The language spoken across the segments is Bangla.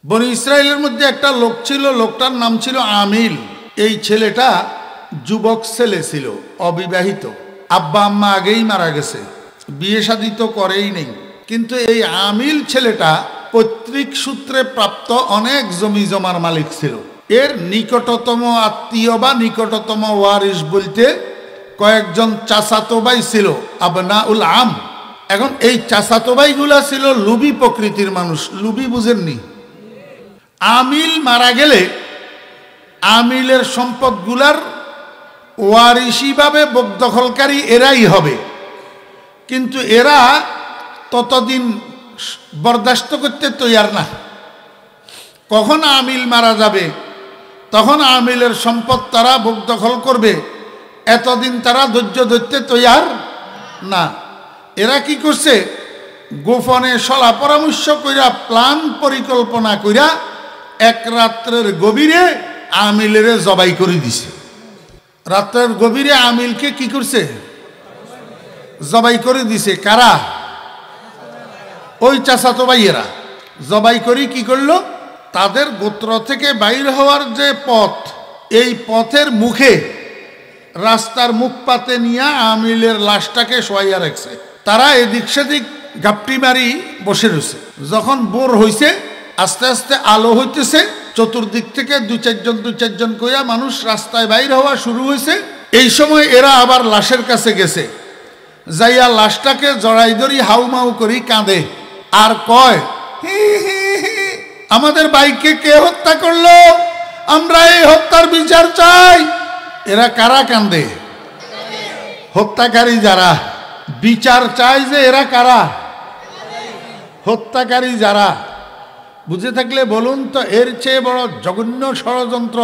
বনি ইসরায়েলের মধ্যে একটা লোক ছিল, লোকটার নাম ছিল আমিল। এই ছেলেটা যুবক ছেলে ছিল, অবিবাহিত, আব্বা আম্মা আগেই মারা গেছে, বিয়ে শাদী তো করেই নেই। কিন্তু এই আমিল ছেলেটা পৈতৃক সূত্রে প্রাপ্ত অনেক জমি জমার মালিক ছিল। এর নিকটতম আত্মীয় বা নিকটতম ওয়ারিস বলতে কয়েকজন চাচাতো ভাই ছিল, আবনাউল আম। এখন এই চাচাতো ভাইগুলা ছিল লুবি প্রকৃতির মানুষ। লুবি বুঝেননি? আমিল মারা গেলে আমিলের সম্পদগুলার ওয়ারিসিভাবে বকদখলকারী এরাই হবে, কিন্তু এরা ততদিন বরদাস্ত করতে তৈয়ার না। কখন আমিল মারা যাবে তখন আমিলের সম্পদ তারা বকদখল করবে, এতদিন তারা ধৈর্য ধরতে তৈয়ার না। এরা কি করছে, গোপনে সলা পরামর্শ কইরা প্ল্যান পরিকল্পনা কইরা এক রাত্রের গভীরে আমিলের জবাই করে দিছে। রাত্রের গভীরে আমিলকে কি করছে, জবাই করে দিছে। কারা? ওই চাচাতো ভাইয়েরা। জবাই করি কি করলো, তাদের গোত্র থেকে বাইর হওয়ার যে পথ, এই পথের মুখে রাস্তার মুখ পাতে নিয়ে আমিলের লাশটাকে শোয়াইয়া রাখছে। তারা এদিক সেদিক গাপটি মারি বসে রয়েছে। যখন ভোর হইছে, আস্তে আস্তে আলো হইতেছে, চতুর্দিক থেকে দু চারজন কইয়া মানুষ রাস্তায় বাইর হওয়া শুরু হয়েছে। এই সময় এরা আবার লাশের কাছে গেছে, যাইয়া লাশটাকে জড়াই ধরি হাউমাউ করি কাঁদে আর কয়, হি হি হি, আমাদের ভাইকে কে হত্যা করলো, আমরা এই হত্যার বিচার চাই। এরা কারা কান্দে? হত্যাকারী যারা। বিচার চায় যে এরা কারা? হত্যাকারী যারা। বুঝে থাকলে বলুন তো, এর চেয়ে বড় জঘন্য ষড়যন্ত্র,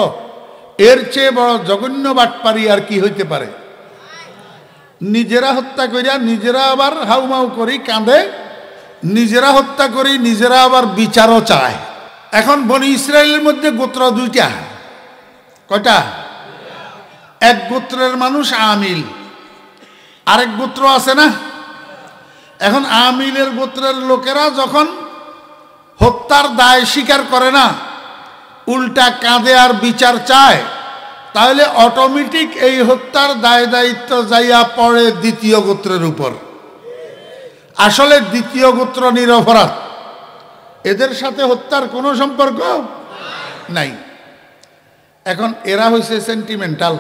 এর চেয়ে বড় জঘন্য বাটপারি আর কি হইতে পারে? নিজেরা হত্যা করিয়া নিজেরা আবার হাউমাউ করি কাঁদে, নিজেরা হত্যা করি নিজেরা আবার বিচারও চায়। এখন বনি ইসরায়েলের মধ্যে গোত্র দুইটা। কয়টা? এক গোত্রের মানুষ আমিল, আরেক গোত্র আছে না। এখন আমিলের গোত্রের লোকেরা যখন হত্যার দায় স্বীকার করে না, উল্টা কাঁদে আর বিচার চায়, তাহলে অটোমেটিক এই হত্যার দায় দায়িত্ব যাইয়া পড়ে দ্বিতীয় গোত্রের উপর। আসলে দ্বিতীয় গোত্র নিরপরাধ, এদের সাথে হত্যার কোনো সম্পর্ক নাই। এখন এরা হয়েছে সেন্টিমেন্টাল।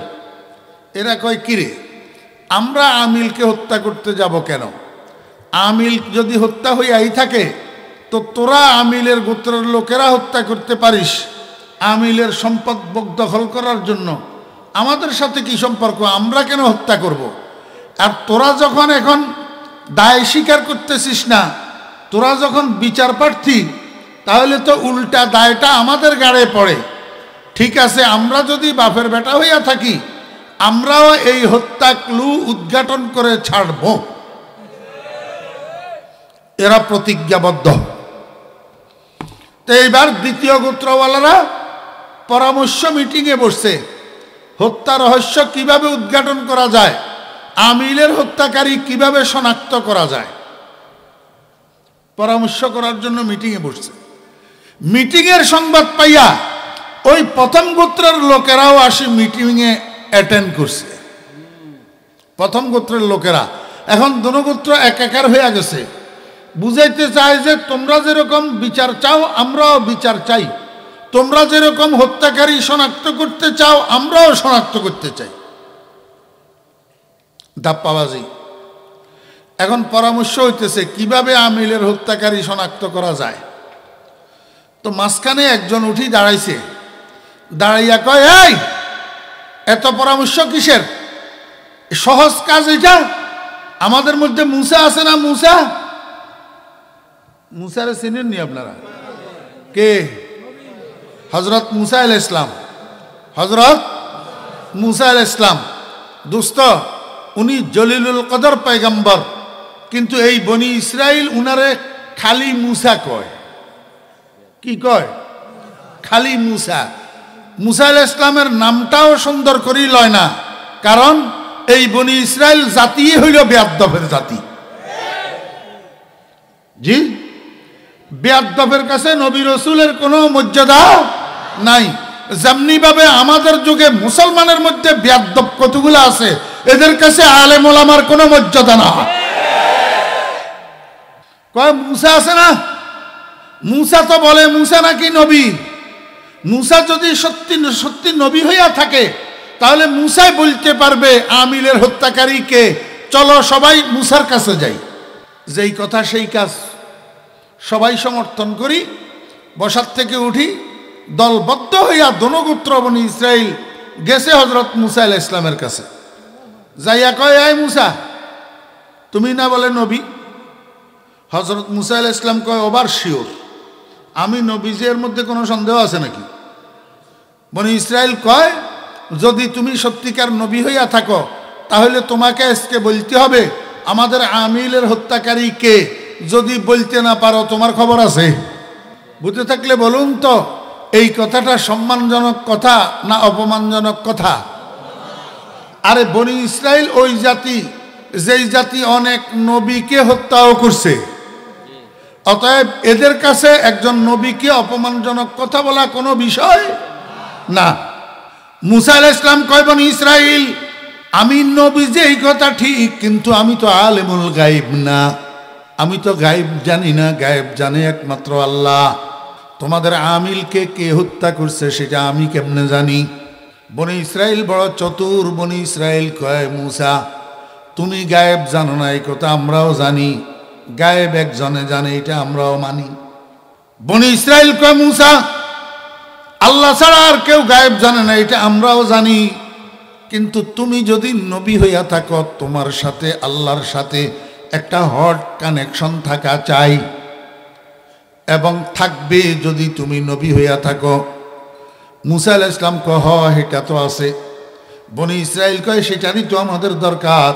এরা কয়, কিরে আমরা আমিলকে হত্যা করতে যাব কেন? আমিল যদি হত্যা হইয়াই থাকে তো তোরা আমিলের গোত্রের লোকেরা হত্যা করতে পারিস আমিলের সম্পদ দখল করার জন্য। আমাদের সাথে কি সম্পর্ক? আমরা কেন হত্যা করব? আর তোরা যখন এখন দায় স্বীকার করতেছিস না, তোরা যখন বিচার প্রার্থী, তাহলে তো উল্টা দায়টা আমাদের গাড়ে পড়ে। ঠিক আছে, আমরা যদি বাপের বেটা হইয়া থাকি, আমরাও এই হত্যা ক্লু উদ্ঘাটন করে ছাড়ব। এরা প্রতিজ্ঞাবদ্ধ। তো এইবার দ্বিতীয় গোত্রওয়ালারা পরামর্শ মিটিংয়ে বসছে, হত্যা রহস্য কিভাবে উদ্ঘাটন করা যায়, আমিলের হত্যাকারী কিভাবে শনাক্ত করা যায়, পরামর্শ করার জন্য মিটিংয়ে বসছে। মিটিংয়ের সংবাদ পাইয়া ওই প্রথম গোত্রের লোকেরাও আসি মিটিংয়ে অ্যাটেন্ড করছে। প্রথম গোত্রের লোকেরা এখন দোনো গোত্র একাকার হয়ে গেছে। বুঝাইতে চায় যে তোমরা যেরকম বিচার চাও আমরাও বিচার চাই, তোমরা যেরকম হত্যাকারী শনাক্ত করতে চাও আমরাও শনাক্ত করতে চাই। ধাপ্পাবাজি। এখন পরামর্শ হইতেছে কিভাবে আমিলের হত্যাকারী শনাক্ত করা যায়। তো মাঝখানে একজন উঠি দাঁড়াইছে, দাঁড়াইয়া কয়, এই এত পরামর্শ কিসের? সহজ কাজ এটা। আমাদের মধ্যে মুসা আছে না, মুসা, মুসারে চিনেননি আপনারা? কে? হজরত মুসা আলাইহিস সালাম। হজরত মুসা আলাইহিস সালাম দোস্ত, উনি জলিলুল কদর পয়গম্বর, কিন্তু এই বনি ইসরাইল উনারে খালি মুসা কয়। কি কয়? খালি মুসা। মুসা আলাইহিস সালামের নামটাও সুন্দর করেই লয় না, কারণ এই বনি ইসরাইল জাতি হইল বেয়াদবের জাতি। জি, বেয়াদবের কাছে নবী রসুলের কোনো মর্যাদা নাই। যেমনি ভাবে আমাদের যুগে মুসলমানের মধ্যে বেয়াদব কতগুলো আছে, এদের কাছে আলেম ওলামার কোনো মর্যাদা না। কয় মুসা আছে না, মুসা তো বলে মুসা নাকি নবী। মুসা যদি সত্যি সত্যি নবী হইয়া থাকে তাহলে মুসাই বলতে পারবে আমিলের হত্যাকারীকে, চলো সবাই মুসার কাছে যাই। যেই কথা সেই কাজ, সবাই সমর্থন করি, বসার থেকে উঠি, দলবদ্ধ হইয়া দনগোত্র বনি ইসরাইল গেছে হজরত মুসা আলাইহিস সালামের কাছে। যাইয়া কয়, আয় মুসা, তুমি না বলে নবী? হজরত মুসা আলাইহিস সালাম কয়, ওবার শিওর আমি নবী, যে এর মধ্যে কোনো সন্দেহ আছে নাকি? বনি ইসরাইল কয়, যদি তুমি সত্যিকার নবী হইয়া থাকো তাহলে তোমাকে আজকে বলতে হবে আমাদের আমিলের হত্যাকারী কে। যদি বলতে না পারো তোমার খবর আছে? বুঝতে থাকলে বলুন তো, এই কথাটা সম্মানজনক কথা না অপমানজনক কথা? আরে বনি ইসরাইল ওই জাতি, যেই জাতি অনেক নবীকে হত্যাও করছে। অতএব এদের কাছে একজন নবীকে অপমানজনক কথা বলা কোনো বিষয় না। মুসা আলাইহিস সালাম কয়, বনি ইসরাইল, আমি নবী যে এই কথা ঠিক, কিন্তু আমি তো আলেমুল গায়েব না, আমি তো গায়েব জানি না, গায়েব জানে একমাত্র আল্লাহ। তোমাদের আমিলকে কে হত্যা করছে সেটা আমি কেমনে জানি? বনি ইসরাইল বড় চতুর। বনি ইসরাইল কয়, মুসা তুমি গায়েব জানো না এই কথা আমরাও জানি, গায়েব একজনে জানে এটা আমরাও মানি। বনি ইসরাইল কয়, মুসা আল্লাহ ছাড়া আর কেউ গায়েব জানে না এটা আমরাও জানি, কিন্তু তুমি যদি নবী হইয়া থাকো তোমার সাথে আল্লাহর সাথে একটা হট কানেকশন থাকা চাই, এবং থাকবে যদি তুমি নবী হইয়া থাকো। মুসা আলাইহিস সালাম কয়, এটা তো আছে। বনি ইসরাইল কয়, সেটারই তো আমাদের দরকার।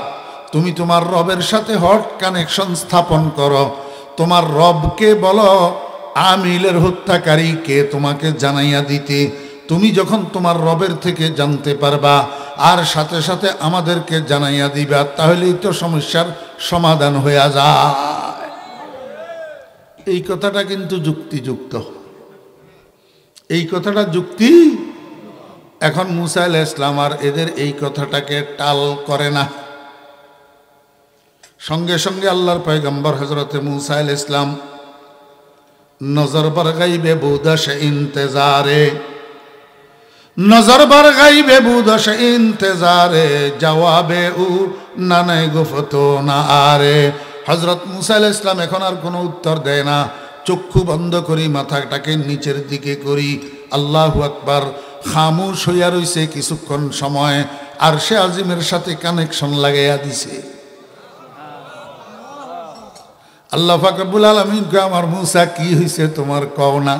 তুমি তোমার রবের সাথে হট কানেকশন স্থাপন করো, তোমার রবকে বলো আমিলের হত্যাকারী কে তোমাকে জানাইয়া দিতে। তুমি যখন তোমার রবের থেকে জানতে পারবা আর সাথে সাথে আমাদেরকে জানাইয়া দিবা, তাহলেই তো সমস্যার সমাধান হইয়া যায়। এই কথাটা কিন্তু যুক্তিযুক্ত, এই কথাটা যুক্তি। এখন মুসা আলাইহিস সালাম আর এদের এই কথাটাকে টাল করে না। সঙ্গে সঙ্গে আল্লাহর পয়গম্বর হযরতে মুসা আলাইহিস সালাম নজর বার গাইবে বুদাশ ইন্তজারে, নজর বার গাইবে বুদাশ ইন্তজারে, জবাবে উ নানে গুফতো না আরে। হযরত মুসা আলাইহিস সালাম এখন আর কোনো উত্তর দেয় না, চক্ষু বন্ধ করি, মাথাটাকে নিচের দিকে করি, আল্লাহু আকবার। খামোশ হইয়া রইছে কিছুক্ষণ সময়, আরশে আজিমের সাথে কানেকশন লাগাইয়া দিছে। আল্লাহ পাক রব্বুল আলামিন কয়, আমার মুসা কি হইছে তোমার কও না?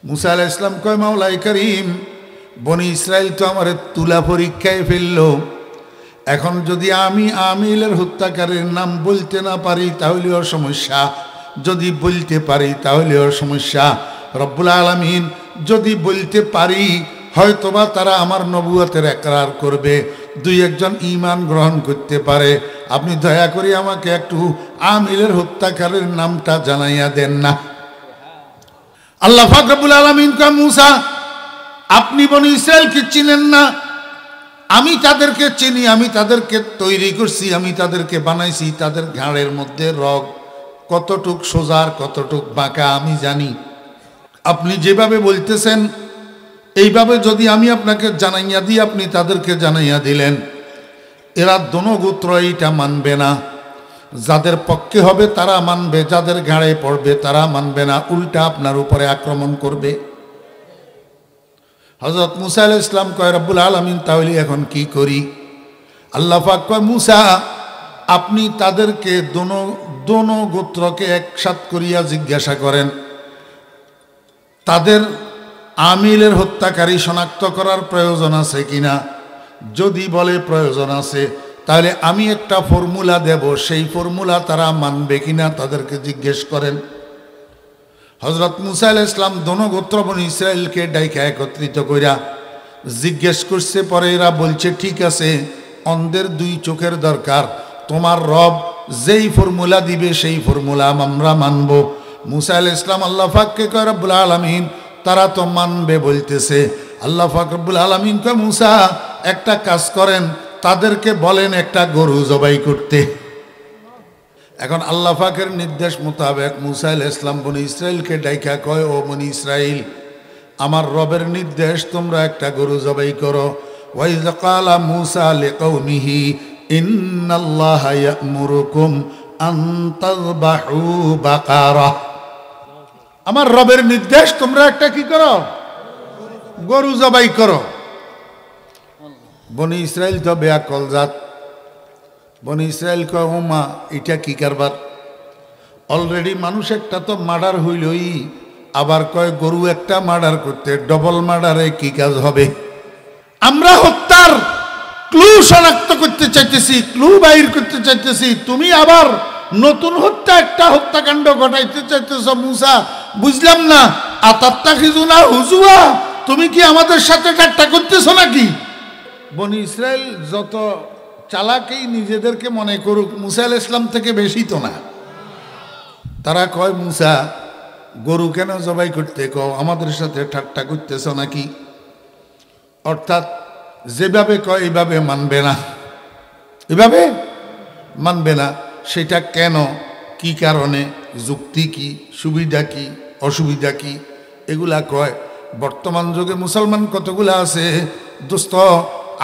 মুসা আলাইহিস সালাম কয়, মাওলাই করিম, বনি ইসরাইল তো আমার তুলা পরীক্ষায় ফেললো। এখন যদি আমি আমিলের হত্যাকারীর নাম বলতে না পারি তাহলেও সমস্যা, যদি বলতে পারি তাহলেও সমস্যা। রব্বুল আলামিন যদি বলতে পারি হয়তোবা তারা আমার নবুয়তের একরার করবে, দুই একজন ঈমান গ্রহণ করতে পারে। আপনি দয়া করে আমাকে একটু আমিলের হত্যাকারীর নামটা জানাইয়া দেন না। আল্লাহ পাক রব্বুল আলামিন কয়, মুসা আপনি বনি ইসরাইলকে চিনেন না, আমি তাদেরকে চিনি, আমি তাদেরকে তৈরি করছি, আমি তাদেরকে বানাইছি। তাদের ঘাড়ের মধ্যে রগ কতটুক সোজার কতটুক বাঁকা আমি জানি। আপনি যেভাবে বলতেছেন এইভাবে যদি আমি আপনাকে জানাইয়া দিই, আপনি তাদেরকে জানাইয়া দিলেন, এরা দোনো গোত্র এইটা মানবে না। যাদের পক্ষে হবে তারা মানবে, যাদের ঘাড়ে পড়বে তারা মানবে না, উল্টা আপনার উপরে আক্রমণ করবে। হযরত মুসা আলাইহিস সালাম কয়, রব্বুল আলামিন তাহলে এখন কি করি? আল্লাহ পাক কয়, মুসা আপনি তাদেরকে দোনো গোত্রকে একসাথ করিয়া জিজ্ঞাসা করেন তাদের আমিলের হত্যাকারী শনাক্ত করার প্রয়োজন আছে কিনা। যদি বলে প্রয়োজন আছে তাহলে আমি একটা ফর্মুলা দেব, সেই ফর্মুলা তারা মানবে কিনা তাদেরকে জিজ্ঞেস করেন। হযরত মুসা আলাইহিস সালাম দোনো গোত্র বনি ইসরাইলকে ডাইকা একত্রিত কইরা জিজ্ঞেস করছে। পরে এরা বলছে, ঠিক আছে, অন্ধের দুই চোখের দরকার, তোমার রব যেই ফর্মুলা দিবে সেই ফর্মুলা আমরা মানব। মুসা আলাইহিস সালাম আল্লাহ পাককে কয় রব্বুল আলামিন তারা তো মানবে বলতেছে। আল্লাহ পাক রব্বুল আলামিন কয় মুসা একটা কাজ করেন, তাদেরকে বলেন একটা গরু জবাই করতে। এখন আল্লাহ পাকের নির্দেশ মোতাবেক মুসা আলাইহিস সালাম বনি ইসরাইলকে ডাইকা কয়, ও বনি ইসরাইল, আমার রবের নির্দেশ তোমরা একটা গরু জবাই করো। ওয়াইজ ক্বালা মুসা লিকওমিহি ইন্নাল্লাহা ইয়া'মুরুকুম আন তাযবাহু বাকারা। আমার রবের নির্দেশ তোমরা একটা কি করো, গরু জবাই করো। বনি ইসরাইল তো বেয়াকল জাত। বনি ইসরাইল কয় ও মা এটা কি কারবার, অলরেডি মানুষ একটা তো মার্ডার হইলই, আবার কয় গরু একটা মার্ডার করতে, ডবল মার্ডারে কি কাজ হবে? আমরা হত্যার ক্লু শনাক্ত করতে চাইতেছি, ক্লু বাইর করতে চাইতেছি, তুমি আবার নতুন হত্যা একটা হত্যাকাণ্ড ঘটাইতে চাইতেছ। মুসা বুঝলাম না, আতাত্তা খিজুনা হুজুয়া, তুমি কি আমাদের সাথে ঠাট্টা করতেছ নাকি? বনি ইসরাইল যত চালাকেই নিজেদেরকে মনে করুক, মুসা আলাইহিস সালাম থেকে বেশি তো না। তারা কয় মুসা গরু কেন জবাই করতে কও, আমাদের সাথে ঠাট্টা করতেছ নাকি? অর্থাৎ যেভাবে কয় এইভাবে মানবে না, এভাবে মানবে না। সেটা কেন, কি কারণে, যুক্তি কি, সুবিধা কি, অসুবিধা কি, এগুলা কয়। বর্তমান যুগে মুসলমান কতগুলা আছে দোস্ত,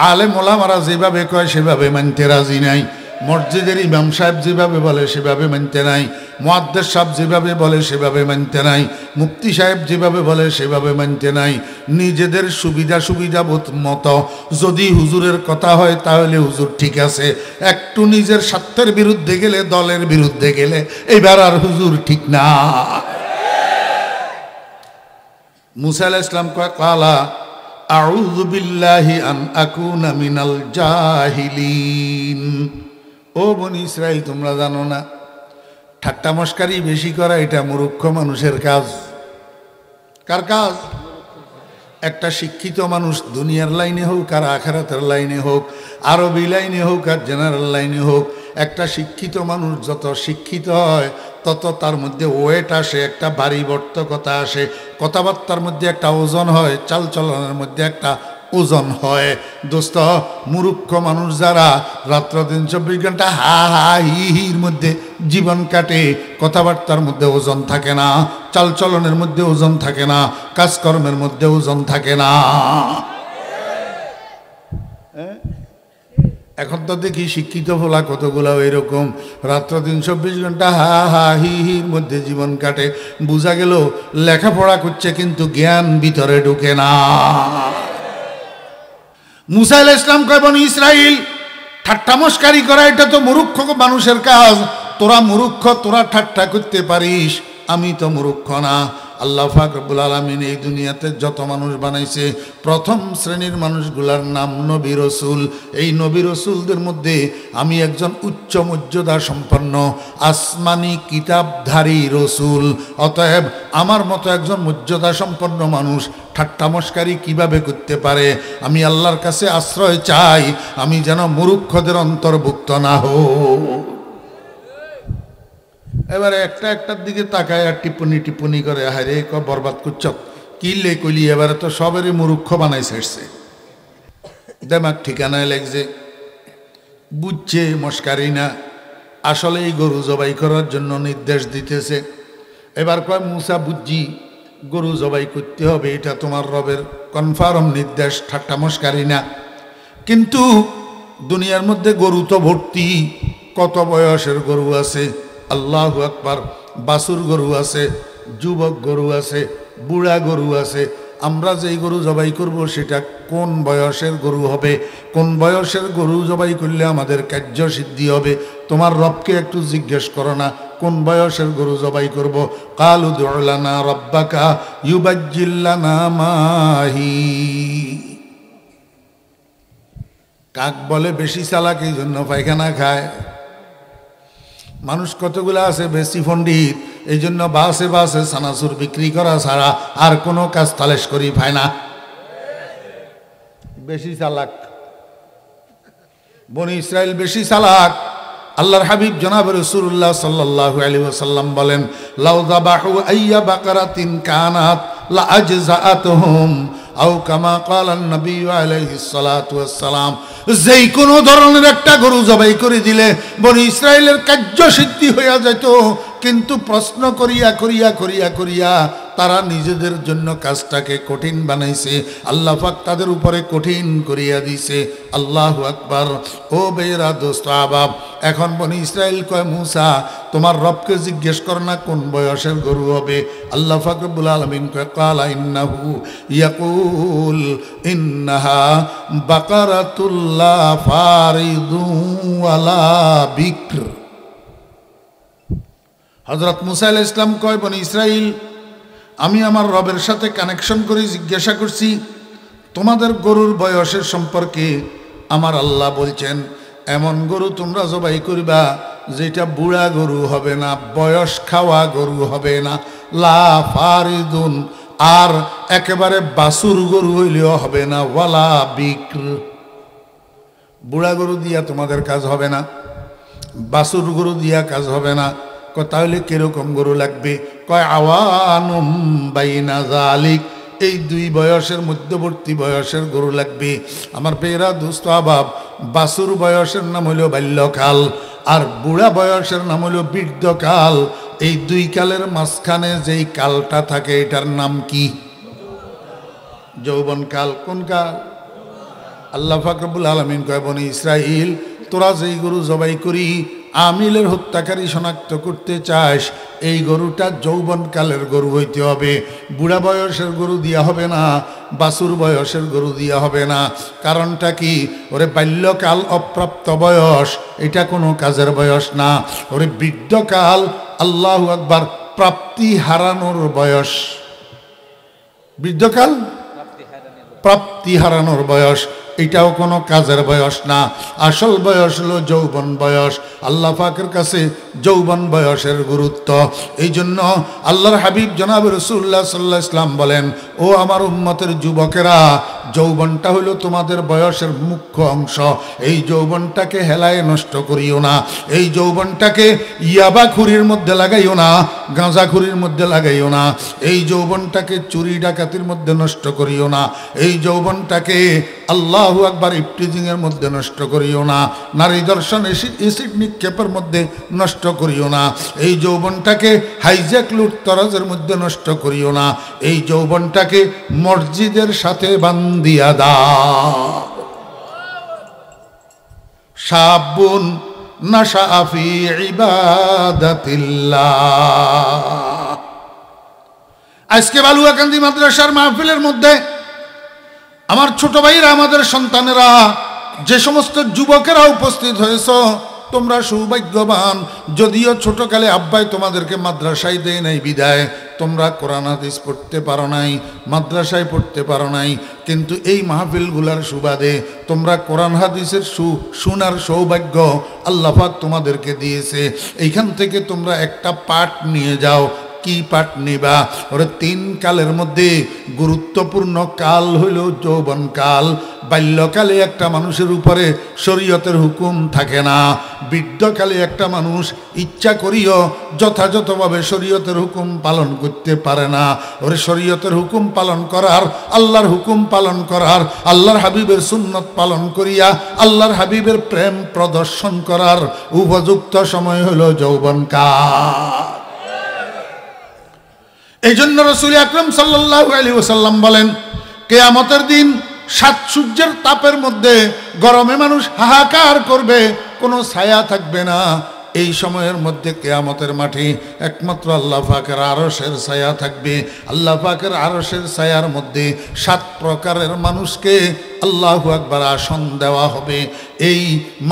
আলেম ওলামারা যেভাবে কয় সেভাবে মানতে রাজি নাই। মসজিদের ইমাম সাহেব যেভাবে বলে সেভাবে মানতে নাই, মুয়াদ্দিস সাহেব যেভাবে বলে সেভাবে মানতে নাই, মুফতি সাহেব যেভাবে বলে সেভাবে মানতে নাই। নিজেদের সুবিধা মতো যদি হুজুরের কথা হয় তাহলে হুজুর ঠিক আছে, একটু নিজের স্বার্থের বিরুদ্ধে গেলে, দলের বিরুদ্ধে গেলে এবার আর হুজুর ঠিক না। মুসা আলাইহিস সালাম কয় ক্বালা আউযু বিল্লাহি আন আকুনা মিনাল জাহিলিন। ও বনি ইসরাইল, তোমরা জানো না ঠাট্টা মস্কারি বেশি করা এটা মূর্খ মানুষের কাজ। কার কাজ? একটা শিক্ষিত মানুষ দুনিয়ার লাইনে হোক আর আখিরাতের লাইনে হোক, আরবি লাইনে হোক আর জেনারেল লাইনে হোক, একটা শিক্ষিত মানুষ যত শিক্ষিত হয় তত তার মধ্যে ওয়েট আসে, একটা বাড়িবর্তকতা আসে, কথাবার্তার মধ্যে একটা ওজন হয়, চালচলনের মধ্যে একটা ওজন হয়। দোস্ত, মূর্খ মানুষ যারা রাত্র দিন 24 ঘন্টা হা হা হি হির মধ্যে জীবন কাটে, কথাবার্তার মধ্যে ওজন থাকে না, চালচলনের মধ্যে ওজন থাকে না, কাজকর্মের মধ্যে ওজন থাকে না। এখন তো দেখি শিক্ষিত ফোলা কতগুলা এরকম রাত্র দিন 24 ঘন্টা হা হা হি হির মধ্যে জীবন কাটে। বোঝা গেল লেখাপড়া করছে কিন্তু জ্ঞান ভিতরে ঢুকে না। মুসা আলাইহিস সালাম কয় বনি ইসরাইল, ঠাট্টা মস্কারি করা এটা তো মূর্খ মানুষের কাজ। তোরা মূর্খ, তোরা ঠাট্টা করতে পারিস, আমি তো মূর্খ না। আল্লাহ পাক রব্বুল আলামিন এই দুনিয়াতে যত মানুষ বানাইছে, প্রথম শ্রেণীর মানুষগুলার নাম নবী রসুল। এই নবী রসুলদের মধ্যে আমি একজন উচ্চ মর্যাদা সম্পন্ন আসমানি কিতাবধারী রসুল। অতএব আমার মতো একজন মর্যাদা সম্পন্ন মানুষ ঠাট্টা মস্কারি কিভাবে করতে পারে? আমি আল্লাহর কাছে আশ্রয় চাই, আমি যেন মূর্খদের অন্তর্ভুক্ত না হই। এবারে একটার দিকে তাকায় আর টিপ্পনি করে, হারে বরবাদ করছ কিলে কইলি, এবারে তো সবেরই মূর্খ বানাই ছেড়ছে। দেমাগ ঠিকানায় লাগছে, বুঝছে মস্কারি না, আসলে এই গরু জবাই করার জন্য নির্দেশ দিতেছে। এবার কয় মুসা বুঝছি গরু জবাই করতে হবে, এটা তোমার রবের কনফার্ম নির্দেশ, ঠাট্টা মস্কারি না। কিন্তু দুনিয়ার মধ্যে গরু তো ভর্তি, কত বয়সের গরু আছে, আল্লাহু আকবার, বাছুর গরু আছে, যুবক গরু আছে, বুড়া গরু আছে। আমরা যেই গরু জবাই করব সেটা কোন বয়সের গরু হবে, কোন বয়সের গরু জবাই করলে আমাদের কার্য সিদ্ধি হবে? তোমার রবকে একটু জিজ্ঞেস করো না কোন বয়সের গরু জবাই করব। কালু উদউ লানা রাব্বাকা ইউবাজ্জিল লানা মাহি। কাক বলে বেশি চালাক, এই জন্য পায়খানা খায়। মানুষ কতগুলো আছে বেশি পণ্ডিত, এই জন্য বাসে বাসে সানাসুর বিক্রি করা ছাড়া আর কোনো কাজ তালেশ করি পায় না। বেশি চালাক, বনি ইসরাইল বেশি চালাক। আল্লাহর হাবিব জনাব রাসূলুল্লাহ সাল্লাল্লাহু আলাইহি ওয়াসাল্লাম বলেন, লাউ যাবাহু আইয়া বাকারাতিন কানাত লা আজজাআতুহুম আও কামা ক্বালা নবী আলাইহিস সালাতু ওয়াস সালাম। যেই কোনো ধরনের একটা গরু জবাই করে দিলে বনি ইসরায়েলের কার্য সিদ্ধি হইয়া যেত, কিন্তু প্রশ্ন করিয়া করিয়া করিয়া করিয়া তারা নিজেদের জন্য কাজটাকে কঠিন বানাইছে, আল্লাহ পাক তাদের উপরে কঠিন করিয়া দিছে। আল্লাহু আকবার। ও বেরা দোস্ত আহবাব, এখন বনি ইসরায়েল কয়, মুসা তোমার রবকে জিজ্ঞেস কর না কোন বয়সের গরু হবে। আল্লাহ পাক রব্বুল আলামিন কয়, ক্বালা ইন্নাহু ইয়াকুল ইন্নাহা বাকারাতুল লা ফারিদু ওয়ালা বিকর। হযরত মুসা আলাইহিস সালাম কয়, বনি ইসরাইল, আমি আমার রবের সাথে কানেকশন করে জিজ্ঞাসা করছি তোমাদের গরুর বয়সের সম্পর্কে। আমার আল্লাহ বলছেন, এমন গরু তোমরা জবাই করবা যেটা বুড়া গরু হবে না, বয়স খাওয়া গরু হবে না, লা ফারিদুন, আর একেবারে বাছুর গরু হইলেও হবে না, ওয়ালা বিক্র। বুড়া গরু দিয়া তোমাদের কাজ হবে না, বাছুর গরু দিয়া কাজ হবে না। তাহলে কিরকম গরু লাগবে? কয় আওয়ানুম বাইনা যালিক, এই দুই বয়সের মধ্যবর্তী বয়সের গরু লাগবে। আমার পেয়েরা দোস্ত আহবাব, বাছুর বয়সের নাম হইল বাল্যকাল, আর বুড়া বয়সের নাম হইল বৃদ্ধকাল। এই দুই কালের মাঝখানে যেই কালটা থাকে এটার নাম কি? যৌবনকাল। কোন কাল? আল্লাহ পাক রব্বুল আলামিন কয়, বনি ইসরাইল, তোরা যেই গরু জবাই করি আমিলের হত্যাকারী শনাক্ত করতে চাস, এই গরুটা যৌবনকালের গরু হইতে হবে, বুড়া বয়সের গরু দিয়া হবে না, বাছুর বয়সের গরু দিয়া হবে না। কারণটা কি? ওরে বাল্যকাল অপ্রাপ্ত বয়স, এটা কোনো কাজের বয়স না। ওরে বৃদ্ধকাল, আল্লাহু আকবার, প্রাপ্তি হারানোর বয়স। বৃদ্ধকাল প্রাপ্তি হারানোর বয়স, এটাও কোনো কাজের বয়স না। আসল বয়স হলো যৌবন বয়স। আল্লাহ পাকের কাছে যৌবন বয়সের গুরুত্ব। এই জন্য আল্লাহর হাবিব জনাব রাসূলুল্লাহ সাল্লাল্লাহু আলাইহি ওয়াসাল্লাম বলেন, ও আমার উম্মতের যুবকেরা, যৌবনটা হলো তোমাদের বয়সের মুখ্য অংশ। এই যৌবনটাকে হেলায় নষ্ট করিও না। এই যৌবনটাকে ইয়াবাখুরির মধ্যে লাগাইও না, গাঁজাখুরির মধ্যে লাগাইও না। এই যৌবনটাকে চুরি ডাকাতির মধ্যে নষ্ট করিও না। এই যৌবনটাকে আল্লাহু আকবার ইফটিজিংয়ের মধ্যে নষ্ট করিও না। নারী দর্শন এসিড নিক্ষেপের মধ্যে নষ্ট করিও না। এই যৌবনটাকে হাইজ্যাক লুটতরাজের মধ্যে নষ্ট করিও না। এই যৌবনটাকে মসজিদের সাথে বান্ধিয়া দাও। শাবুন নাশা ফি ইবাদাতিল্লাহ। আজকে বালুয়াকান্দি মাদ্রাসার মাহফিলের মধ্যে আমার ছোট ভাইরা, আমাদের সন্তানেরা, যে সমস্ত যুবকেরা উপস্থিত হয়েছ, তোমরা সৌভাগ্যবান। যদিও ছোটকালে আব্বাই তোমাদেরকে মাদ্রাসায় দেয় নাই বিদায় তোমরা কোরআন হাদিস পড়তে পারো নাই, মাদ্রাসায় পড়তে পারো নাই, কিন্তু এই মাহফিলগুলার সুবাদে তোমরা কোরআন হাদিসের শোনার সৌভাগ্য আল্লাহ পাক তোমাদেরকে দিয়েছে। এইখান থেকে তোমরা একটা পাঠ নিয়ে যাও। কি পাঠ নিবা? ওরে তিন কালের মধ্যে গুরুত্বপূর্ণ কাল হইল যৌবনকাল। বাল্যকালে একটা মানুষের উপরে শরীয়তের হুকুম থাকে না। বৃদ্ধকালে একটা মানুষ ইচ্ছা করিও যথাযথভাবে শরীয়তের হুকুম পালন করতে পারে না। ওরে শরীয়তের হুকুম পালন করার, আল্লাহর হুকুম পালন করার, আল্লাহর হাবিবের সুন্নত পালন করিয়া আল্লাহর হাবিবের প্রেম প্রদর্শন করার উপযুক্ত সময় হলো যৌবনকাল। এই জন্য রাসূল আকরাম সাল্লাল্লাহু আলাইহি ওয়াসাল্লাম বলেন, কিয়ামতের দিন সাত সূর্যের তাপের মধ্যে গরমে মানুষ হাহাকার করবে, কোনো ছায়া থাকবে না। এই সময়ের মধ্যে কিয়ামতের মাঠে একমাত্র আল্লাহ পাকের আরশের ছায়া থাকবে। আল্লাহ পাকের আরশের ছায়ার মধ্যে সাত প্রকারের মানুষকে আল্লাহু আকবার আসন দেওয়া হবে। এই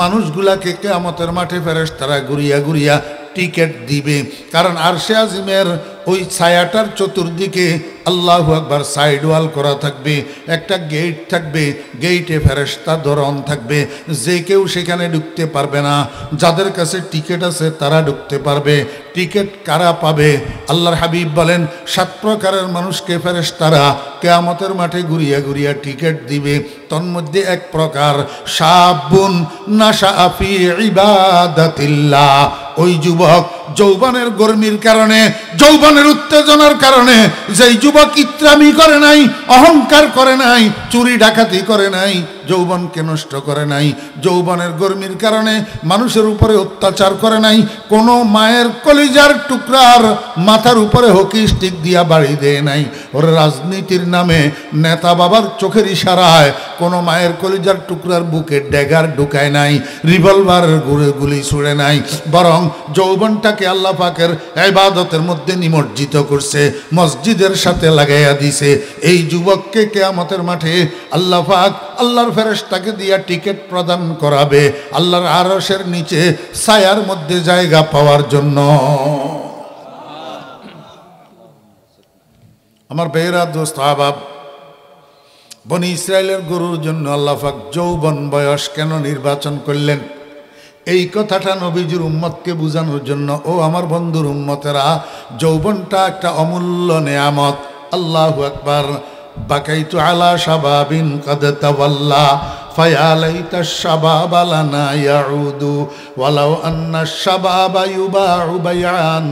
মানুষগুলাকে কিয়ামতের মাঠে ফেরেশতারা ঘুরিয়া ঘুরিয়া টিকেট দিবে, কারণ আরশে আজিমের ওই ছায়াটার চতুর্দিকে আল্লাহু আকবার সাইড ওয়াল করা থাকবে, একটা গেট থাকবে, গেটে ফেরেশতা দরন থাকবে, যে কেউ সেখানে ঢুকতে পারবে না। যাদের কাছে টিকিট আছে তারা ঢুকতে পারবে। টিকিট কারা পাবে? আল্লাহর হাবিব বলেন 7 প্রকারের মানুষকে ফেরেশতারা কিয়ামতের মাঠে ঘুরিয়া ঘুরিয়া টিকিট দিবে। তন্মধ্যে এক প্রকার শাবুন নাশা ফি ইবাদাতিল্লাহ, ওই যুবক যৌবনের গরমির কারণে, যৌবনের উত্তেজনার কারণে, যেই যুবক ইত্রামি করে নাই, অহংকার করে নাই, চুরি ডাকাতি করে নাই, যৌবনকে নষ্ট করে নাই, যৌবনের গরমির কারণে মানুষের উপরে অত্যাচার করে নাই, কোনো মায়ের কলিজার টুকরার মাথার উপরে হকি স্টিক দিয়া বাড়ি দেয় নাই, ওর রাজনীতির নামে নেতা বাবার চোখের ইশারায় কোনো মায়ের কলিজার টুকরার বুকে ড্যাগার ঢুকায় নাই, রিভলভারের গুলি ছুড়ে নাই, বরং যৌবনটাকে আল্লাহ পাকের ইবাদতের মধ্যে নিমজ্জিত করছে, মসজিদের সাথে লাগাইয়া দিছে। এই যুবককে কিয়ামতের মাঠে আল্লাহ পাক আল্লাহর ফেরেশতাকে দিয়া টিকিট প্রদান করাবে আল্লাহর আরশের নিচে ছায়ার মধ্যে জায়গা পাওয়ার জন্য। আমার বেহরা দোস্ত আহবাব, বনি ইসরায়েলের গরুর জন্য আল্লাহ পাক যৌবন বয়স কেন নির্বাচন করলেন? এই কথাটা নবীজির উম্মতকে বোঝানোর জন্য। ও আমার বন্ধুর উম্মতেরা, যৌবনটা একটা অমূল্য নেয়ামত। আল্লাহু আকবার। বাকাইতু আলা শাবাবিন কাদ তাওয়াল্লা ফায়া লাইতা শাবাবা লানা ইয়াউদু ওয়ালাউ আন্না শাবাবা ইউবাউ বায়ান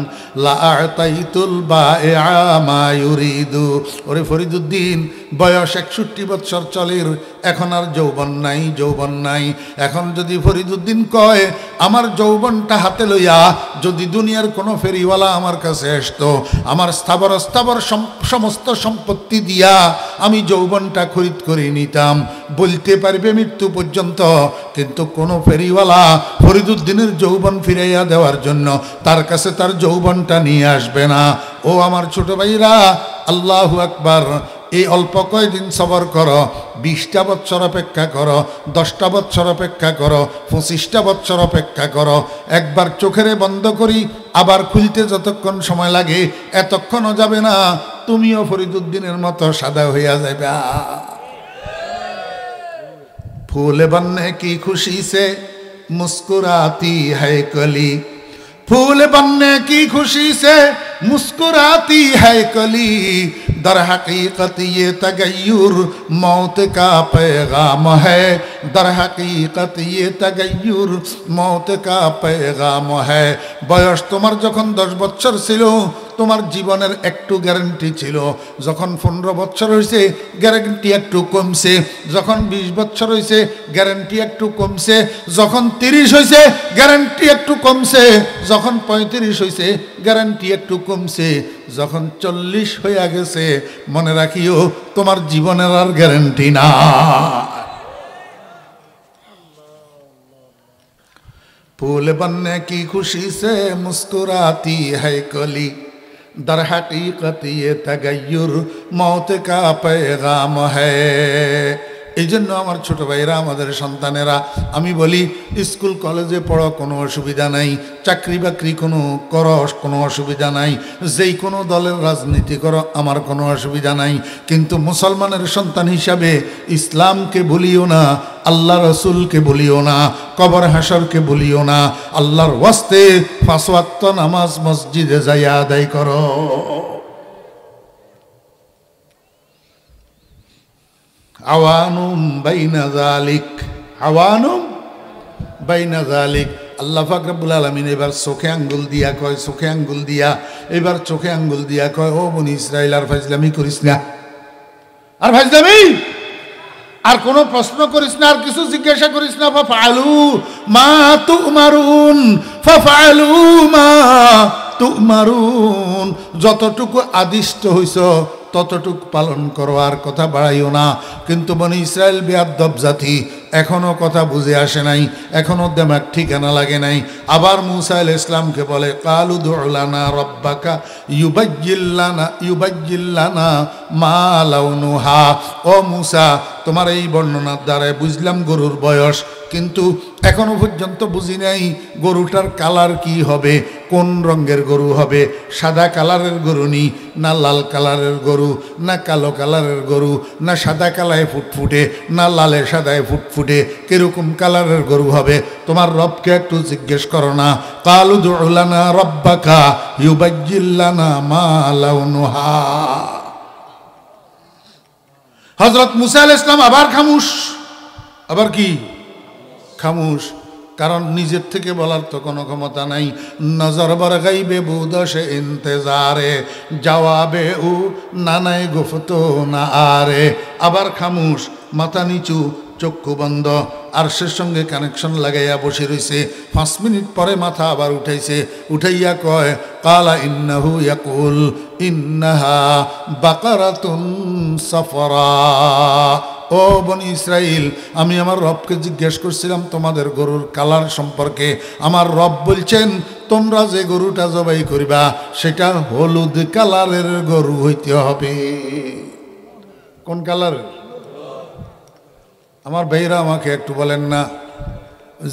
লা আতাইতুল বাইআ মা ইউরিদু। ওরে ফরিদুদ্দিন, বয়স 61 বছর চলের, এখন আর যৌবন নাই, যৌবন নাই। এখন যদি ফরিদুদ্দিন কয় আমার যৌবনটা হাতে লইয়া যদি দুনিয়ার কোনো ফেরিওয়ালা আমার কাছে আসতো, আমার স্থাবর সমস্ত সম্পত্তি দিয়া আমি যৌবনটা খরিদ করে নিতাম, বলতে পারবে মৃত্যু পর্যন্ত, কিন্তু কোনো ফেরিওয়ালা ফরিদুদ্দিনের যৌবন ফিরাইয়া দেওয়ার জন্য তার কাছে তার যৌবনটা নিয়ে আসবে না। ও আমার ছোট ভাইরা, আল্লাহু আকবার। এই অল্প কয়দিন সবর করো, 20টা বছর অপেক্ষা করো, 10টা বছর অপেক্ষা করো, 25টা বছর অপেক্ষা করো। একবার চোখেরে বন্ধ করি আবার খুলতে যতক্ষণ সময় লাগে এতক্ষণও যাবে না, তুমিও ফরিদুদ্দিনের মতো সাদা হইয়া যাবে। फूल बनने की खुशी से मुस्कुराती है कली, फूल बनने की खुशी से मुस्कुराती है कली, दर हकीकत ये तगय्युर मौत का पैगाम है, दर हकीकत ये तगय्युर मौत का पैगाम है। বয়স তোমার যখন 10 বছর ছিল তোমার জীবনের একটু গ্যারান্টি ছিল, যখন 15 বছর হয়েছে গ্যারান্টি একটু কমছে, যখন 20 বছর হয়েছে গ্যারান্টি একটু কমছে, যখন 30 হয়েছে গ্যারান্টি একটু কমছে, যখন 35 হয়েছে গ্যারান্টি একটু কমছে, যখন 40 হয়ে গেছে মনে রাখিও তোমার জীবনের আর গ্যারান্টি না। फूल बनने की खुशी से मुस्कुराती है कली, दर हकीकत ये तगय्युर मौत का पैगाम है। এই জন্য আমার ছোট ভাইরা, আমাদের সন্তানেরা, আমি বলি স্কুল কলেজে পড়ো কোনো অসুবিধা নাই, চাকরি বাকরি করো কোনো অসুবিধা নাই, যেই কোনো দলের রাজনীতি করো আমার কোনো অসুবিধা নাই, কিন্তু মুসলমানের সন্তান হিসাবে ইসলামকে ভুলিও না, আল্লাহ রসুলকে ভুলিও না, কবর হাসরকে ভুলিও না। আল্লাহর ওয়াস্তে 5 ওয়াক্ত নামাজ মসজিদে যাইয়া আদায় করো। আওয়ানুম বাইনা যালিক, আওয়ানুম বাইনা যালিক। আল্লাহ পাক রব্বুল আলামিন এবার চোখে আঙ্গুল দিয়া কয়, চোখে আঙ্গুল দিয়া, এবার চোখে আঙ্গুল দিয়া কয়, ও বনি ইসরাইল আর ফাজলামি করিস না, আর ফাজলামি, আর কোনো প্রশ্ন করিস না, আর কিছু জিজ্ঞাসা করিস না। ফাফআলু মা তুমারুন, ফাফআলু মা তুমারুন, যতটুকু আদিষ্ট হইছ ততটুক পালন করো, আর কথা বাড়াইও না। কিন্তু বনি ইসরায়েল বেয়াদব জাতি, এখনও কথা বুঝে আসে নাই, এখনও দেমাগ ঠিকানা লাগে নাই। আবার মূসা আলাইহিস সালামকে বলে কালু দু'ু লানা রাব্বাকা ইউবাজ্জিল লানা মা লাউনুহা। ও মূসা, তোমার এই বর্ণনার দ্বারায় বুঝলাম গরুর বয়স, কিন্তু এখনো পর্যন্ত বুঝি নাই গরুটার কালার কি হবে, কোন রঙের গরু হবে, সাদা কালারের গরু নি, না লাল কালারের গরু, না কালো কালারের গরু, না সাদা কালায় ফুটফুটে, না লালে সাদায় ফুটফুটে, কিরকম কালারের গরু হবে? তোমার রবকে একটু জিজ্ঞেস করো না। কালু দুউ লানা রব্বাকা ইউবাজ্জিল লানা মা লাউনুহা। হযরত মুসা আলাইহিস সালাম আবার খামুশ, আবার কি খামুশ, কারণ নিজের থেকে বলার তো কোনো ক্ষমতা নাই। নজর বর গাইবে বুদশে ইন্তেজারে জবাবে উ নানাই গুফতো না আরে। আবার খামুশ, মাথা নিচু, চক্ষু বন্ধ, আর সে সঙ্গে কানেকশন লাগাইয়া বসে রয়েছে। 5 মিনিট পরে মাথা আবার উঠাইছে, উঠাইয়া কয় কালা ইন্নাহু ইয়াকুল ইন্নাহা বাকারাতুন সাফরা। ও বনি ইসরাইল, আমি আমার রবকে জিজ্ঞেস করছিলাম তোমাদের গরুর কালার সম্পর্কে। আমার রব বলছেন তোমরা যে গরুটা জবাই করিবা সেটা হলুদ কালারের গরু হইতে হবে। কোন কালার? আমার ভাইরা আমাকে একটু বলেন না,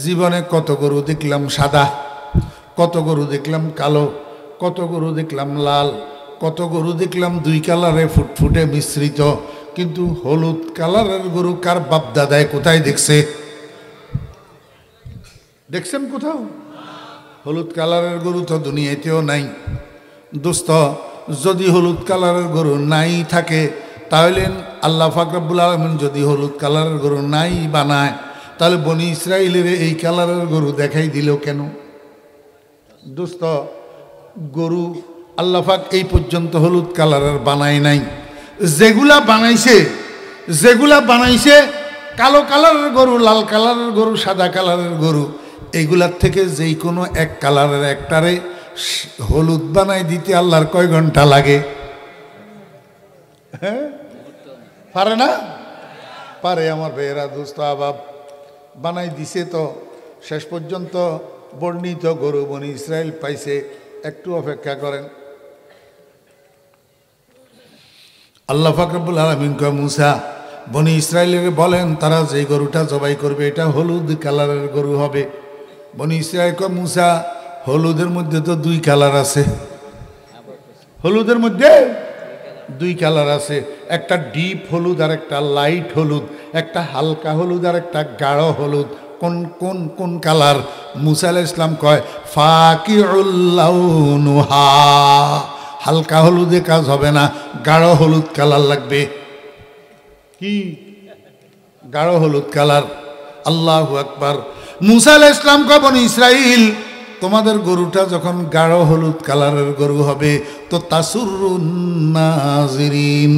জীবনে কত গরু দেখলাম সাদা, কত গরু দেখলাম কালো, কত গরু দেখলাম লাল, কত গরু দেখলাম 2 কালারে ফুটফুটে মিশ্রিত, কিন্তু হলুদ কালারের গরু কার বাপদাদায় কোথায় দেখছে? দেখছেন কোথাও? হলুদ কালারের গরু তো দুনিয়াতেও নাই। দোস্ত, যদি হলুদ কালারের গরু নাই থাকে তাহলে আল্লাহ পাক রব্বুল আলামিন যদি হলুদ কালারের গরু নাই বানায়, তাহলে বনি ইসরাইলের এই কালারের গরু দেখাই দিল কেন? দোস্ত, গরু আল্লাহ পাক এই পর্যন্ত হলুদ কালারের বানায় নাই। যেগুলা বানাইছে কালো কালারের গরু, লাল কালারের গরু, সাদা কালারের গরু, এইগুলার থেকে যেই কোনো এক কালারের একটারে হলুদ বানাই দিতে আল্লাহর কয় ঘন্টা লাগে? হ্যাঁ, পারে না? পারে। আমার ভাইয়েরা, দোস্ত আবাব বানাই দিছে তো শেষ পর্যন্ত বর্ণিত গরু বনি ইসরাইল পাইছে। একটু অপেক্ষা করেন। আল্লাহ পাক রব্বুল আলামিন কয় মুসা বনি ইসরাইলের বলেন তারা যে গরুটা জবাই করবে এটা হলুদ কালারের গরু হবে। বনি ইসরাইল কয় মুসা হলুদের মধ্যে তো 2 কালার আছে, হলুদের মধ্যে 2 কালার আছে, একটা ডিপ হলুদ আর একটা লাইট হলুদ, একটা হালকা হলুদ আর একটা গাঢ় হলুদ। কোন কোন কোন কালার? মুসা আলাইহিস সালাম কয় ফাকিউল লাউনুহা, হালকা হলুদে কাজ হবে না, গাঢ় হলুদ কালার লাগবে। কি গাঢ় হলুদ কালার? আল্লাহু আকবার। মুসা আলাইহিস সালাম কয় বনি ইসরাইল তোমাদের গরুটা যখন গাঢ় হলুদ কালারের গরু হবে তো তাসুরুন নাজিরিন,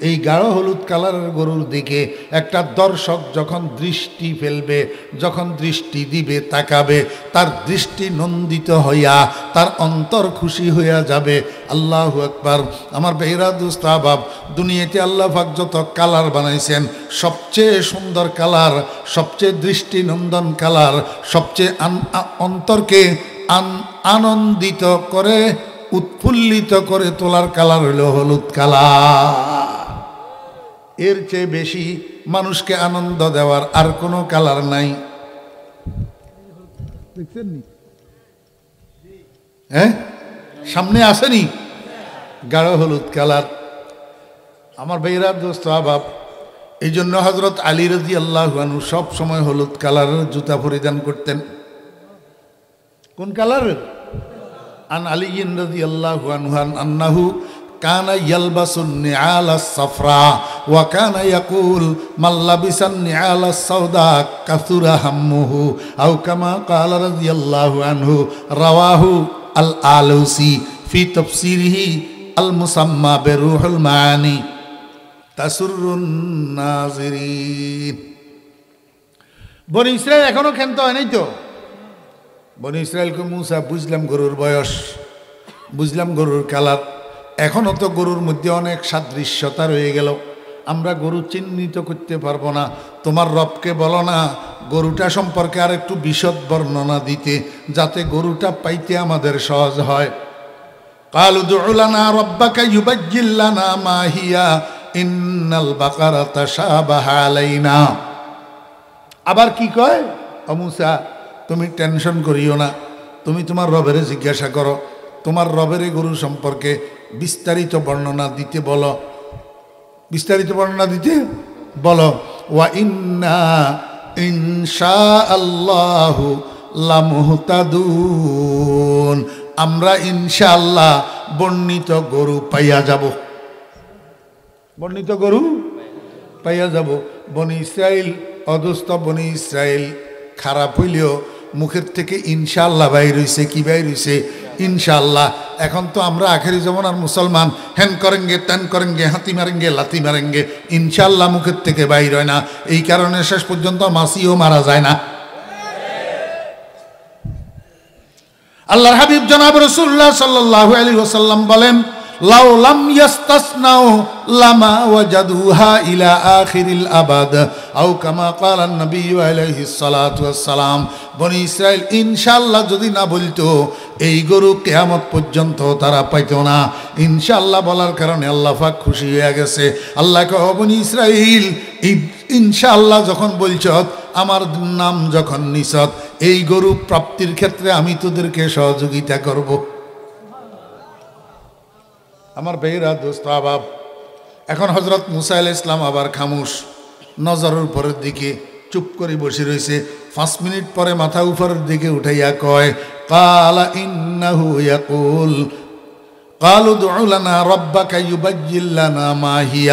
এই গাঢ় হলুদ কালারের গরুর দিকে একটা দর্শক যখন দৃষ্টি ফেলবে, যখন দৃষ্টি দিবে, তাকাবে, তার দৃষ্টি নন্দিত হইয়া তার অন্তর খুশি হইয়া যাবে। আল্লাহু আকবার। আমার ভাইরা, দোস্ত আহবাব, দুনিয়াতে আল্লাহ পাক যত কালার বানাইছেন সবচেয়ে সুন্দর কালার, সবচেয়ে দৃষ্টিনন্দন কালার, সবচেয়ে অন্তরকে আনন্দিত করে, উৎফুল্লিত করে তোলার কালার হলো হলুদ কালার। এর চেয়ে বেশি মানুষকে আনন্দ দেওয়ার আর কোনো কালার নাই। দেখছেন নি? হ্যাঁ, সামনে আসেনি গাঢ় হলুদ কালার। আমার ভাইরা, দোস্ত আহবাব, এই জন্য হযরত আলী রাদিয়াল্লাহু আনহু সব সময় হলুদ কালারের জুতা পরিধান করতেন। কোন কালারের? আন আলিয়্যিন রাদিয়াল্লাহু আনহু আন্নাহু কানা ইয়ালবাসুন নিআলাস সাফরা ওয়া কানা ইয়াকুল মান লাবিসান নিআলাস সাওদা কাসুরা হাম্মুহু আও কামা ক্বালা রাদিয়াল্লাহু আনহু। রাওয়াহু আল আলুসি ফি তাফসিরিহি আল মুসাম্মা বিরুহুল মাআনি তাসুরুন নাজিরিন। বনি ইসরাইল এখনো ক্ষান্ত হয় নাই তো? বনি ইসরাইলকে মুসা বুঝলাম গরুর বয়স, বুঝলাম গরুর কালার, এখনও তো গরুর মধ্যে অনেক সাদৃশ্যতা রয়ে গেল, আমরা গরু চিহ্নিত করতে পারবো না। তোমার রবকে বলো না গরুটা সম্পর্কে আর একটু বিশদ বর্ণনা দিতে, যাতে গরুটা পাইতে আমাদের সহজ হয়। কালু দুউ লানা রব্বাকা ইউবাজ্জিল লানা মা হিয়া ইন্নাল বাকারা তাশাবাহা আলাইনা। আবার কি কয়? ও মুসা তুমি টেনশন করিও না, তুমি তোমার রবেরে জিজ্ঞাসা করো, তোমার রবের গরু সম্পর্কে বিস্তারিত বর্ণনা দিতে বলো, বিস্তারিত বর্ণনা দিতে বলো। ওয়া ইন্না ইনশাআল্লাহু লামুহতাদুন, আমরা ইনশাআল্লাহ বর্ণিত গরু পাইয়া যাব, বর্ণিত গরু পাইয়া যাব। বনি ইসরাইল অদস্ত বনি ইসরাইল খারাপ হইলেও মুখের থেকে ইনশাআল্লাহ বাইর হইছে। কি বাইর হইছে? ইনশাআল্লাহ। এখন তো আমরা আখেরি জমানার মুসলমান, হ্যান করেঙ্গে ত্যান করেঙ্গে হাতি মারেঙ্গে লাথি মারেঙ্গে, ইনশাআল্লাহ মুখের থেকে বাইর হয় না। এই কারণে শেষ পর্যন্ত মাসিও মারা যায় না। আল্লাহর হাবিব জনাব রাসূলুল্লাহ সাল্লাল্লাহু আলাইহি ওয়াসাল্লাম বলেন, লাউ লাম ইয়াস্তাসনাউ লামা ওয়াজাদুহা ইলা আখিরিল আবাদ, আও কামা ক্বালা নবী আলাইহিস সালাতু ওয়াস সালাম। বনি ইসরাইল ইনশাআল্লাহ যদি না বলতো, এই গরু কিয়ামত পর্যন্ত তারা পাইতো না। ইনশাআল্লাহ বলার কারণে আল্লাহ পাক খুশি হয়ে গেছে। আল্লাহ কয়, বনি ইসরাইল ইনশাআল্লাহ যখন বলছত, আমার নাম যখন নিছত, এই গরু প্রাপ্তির ক্ষেত্রে আমি তোদেরকে সহযোগিতা করব। আমার বেহরা দোস্ত আবাব, এখন হজরত মুসা আলাইহিস সালাম আবার খামোশ, নজরের উপরের দিকে চুপ করে বসে রয়েছে। 5 মিনিট পরে মাথা উপরের দিকে উঠাইয়া কয়, কালা ইন্নাহু ইয়াকুল قالوا ادع لنا ربك يبين لنا ما هي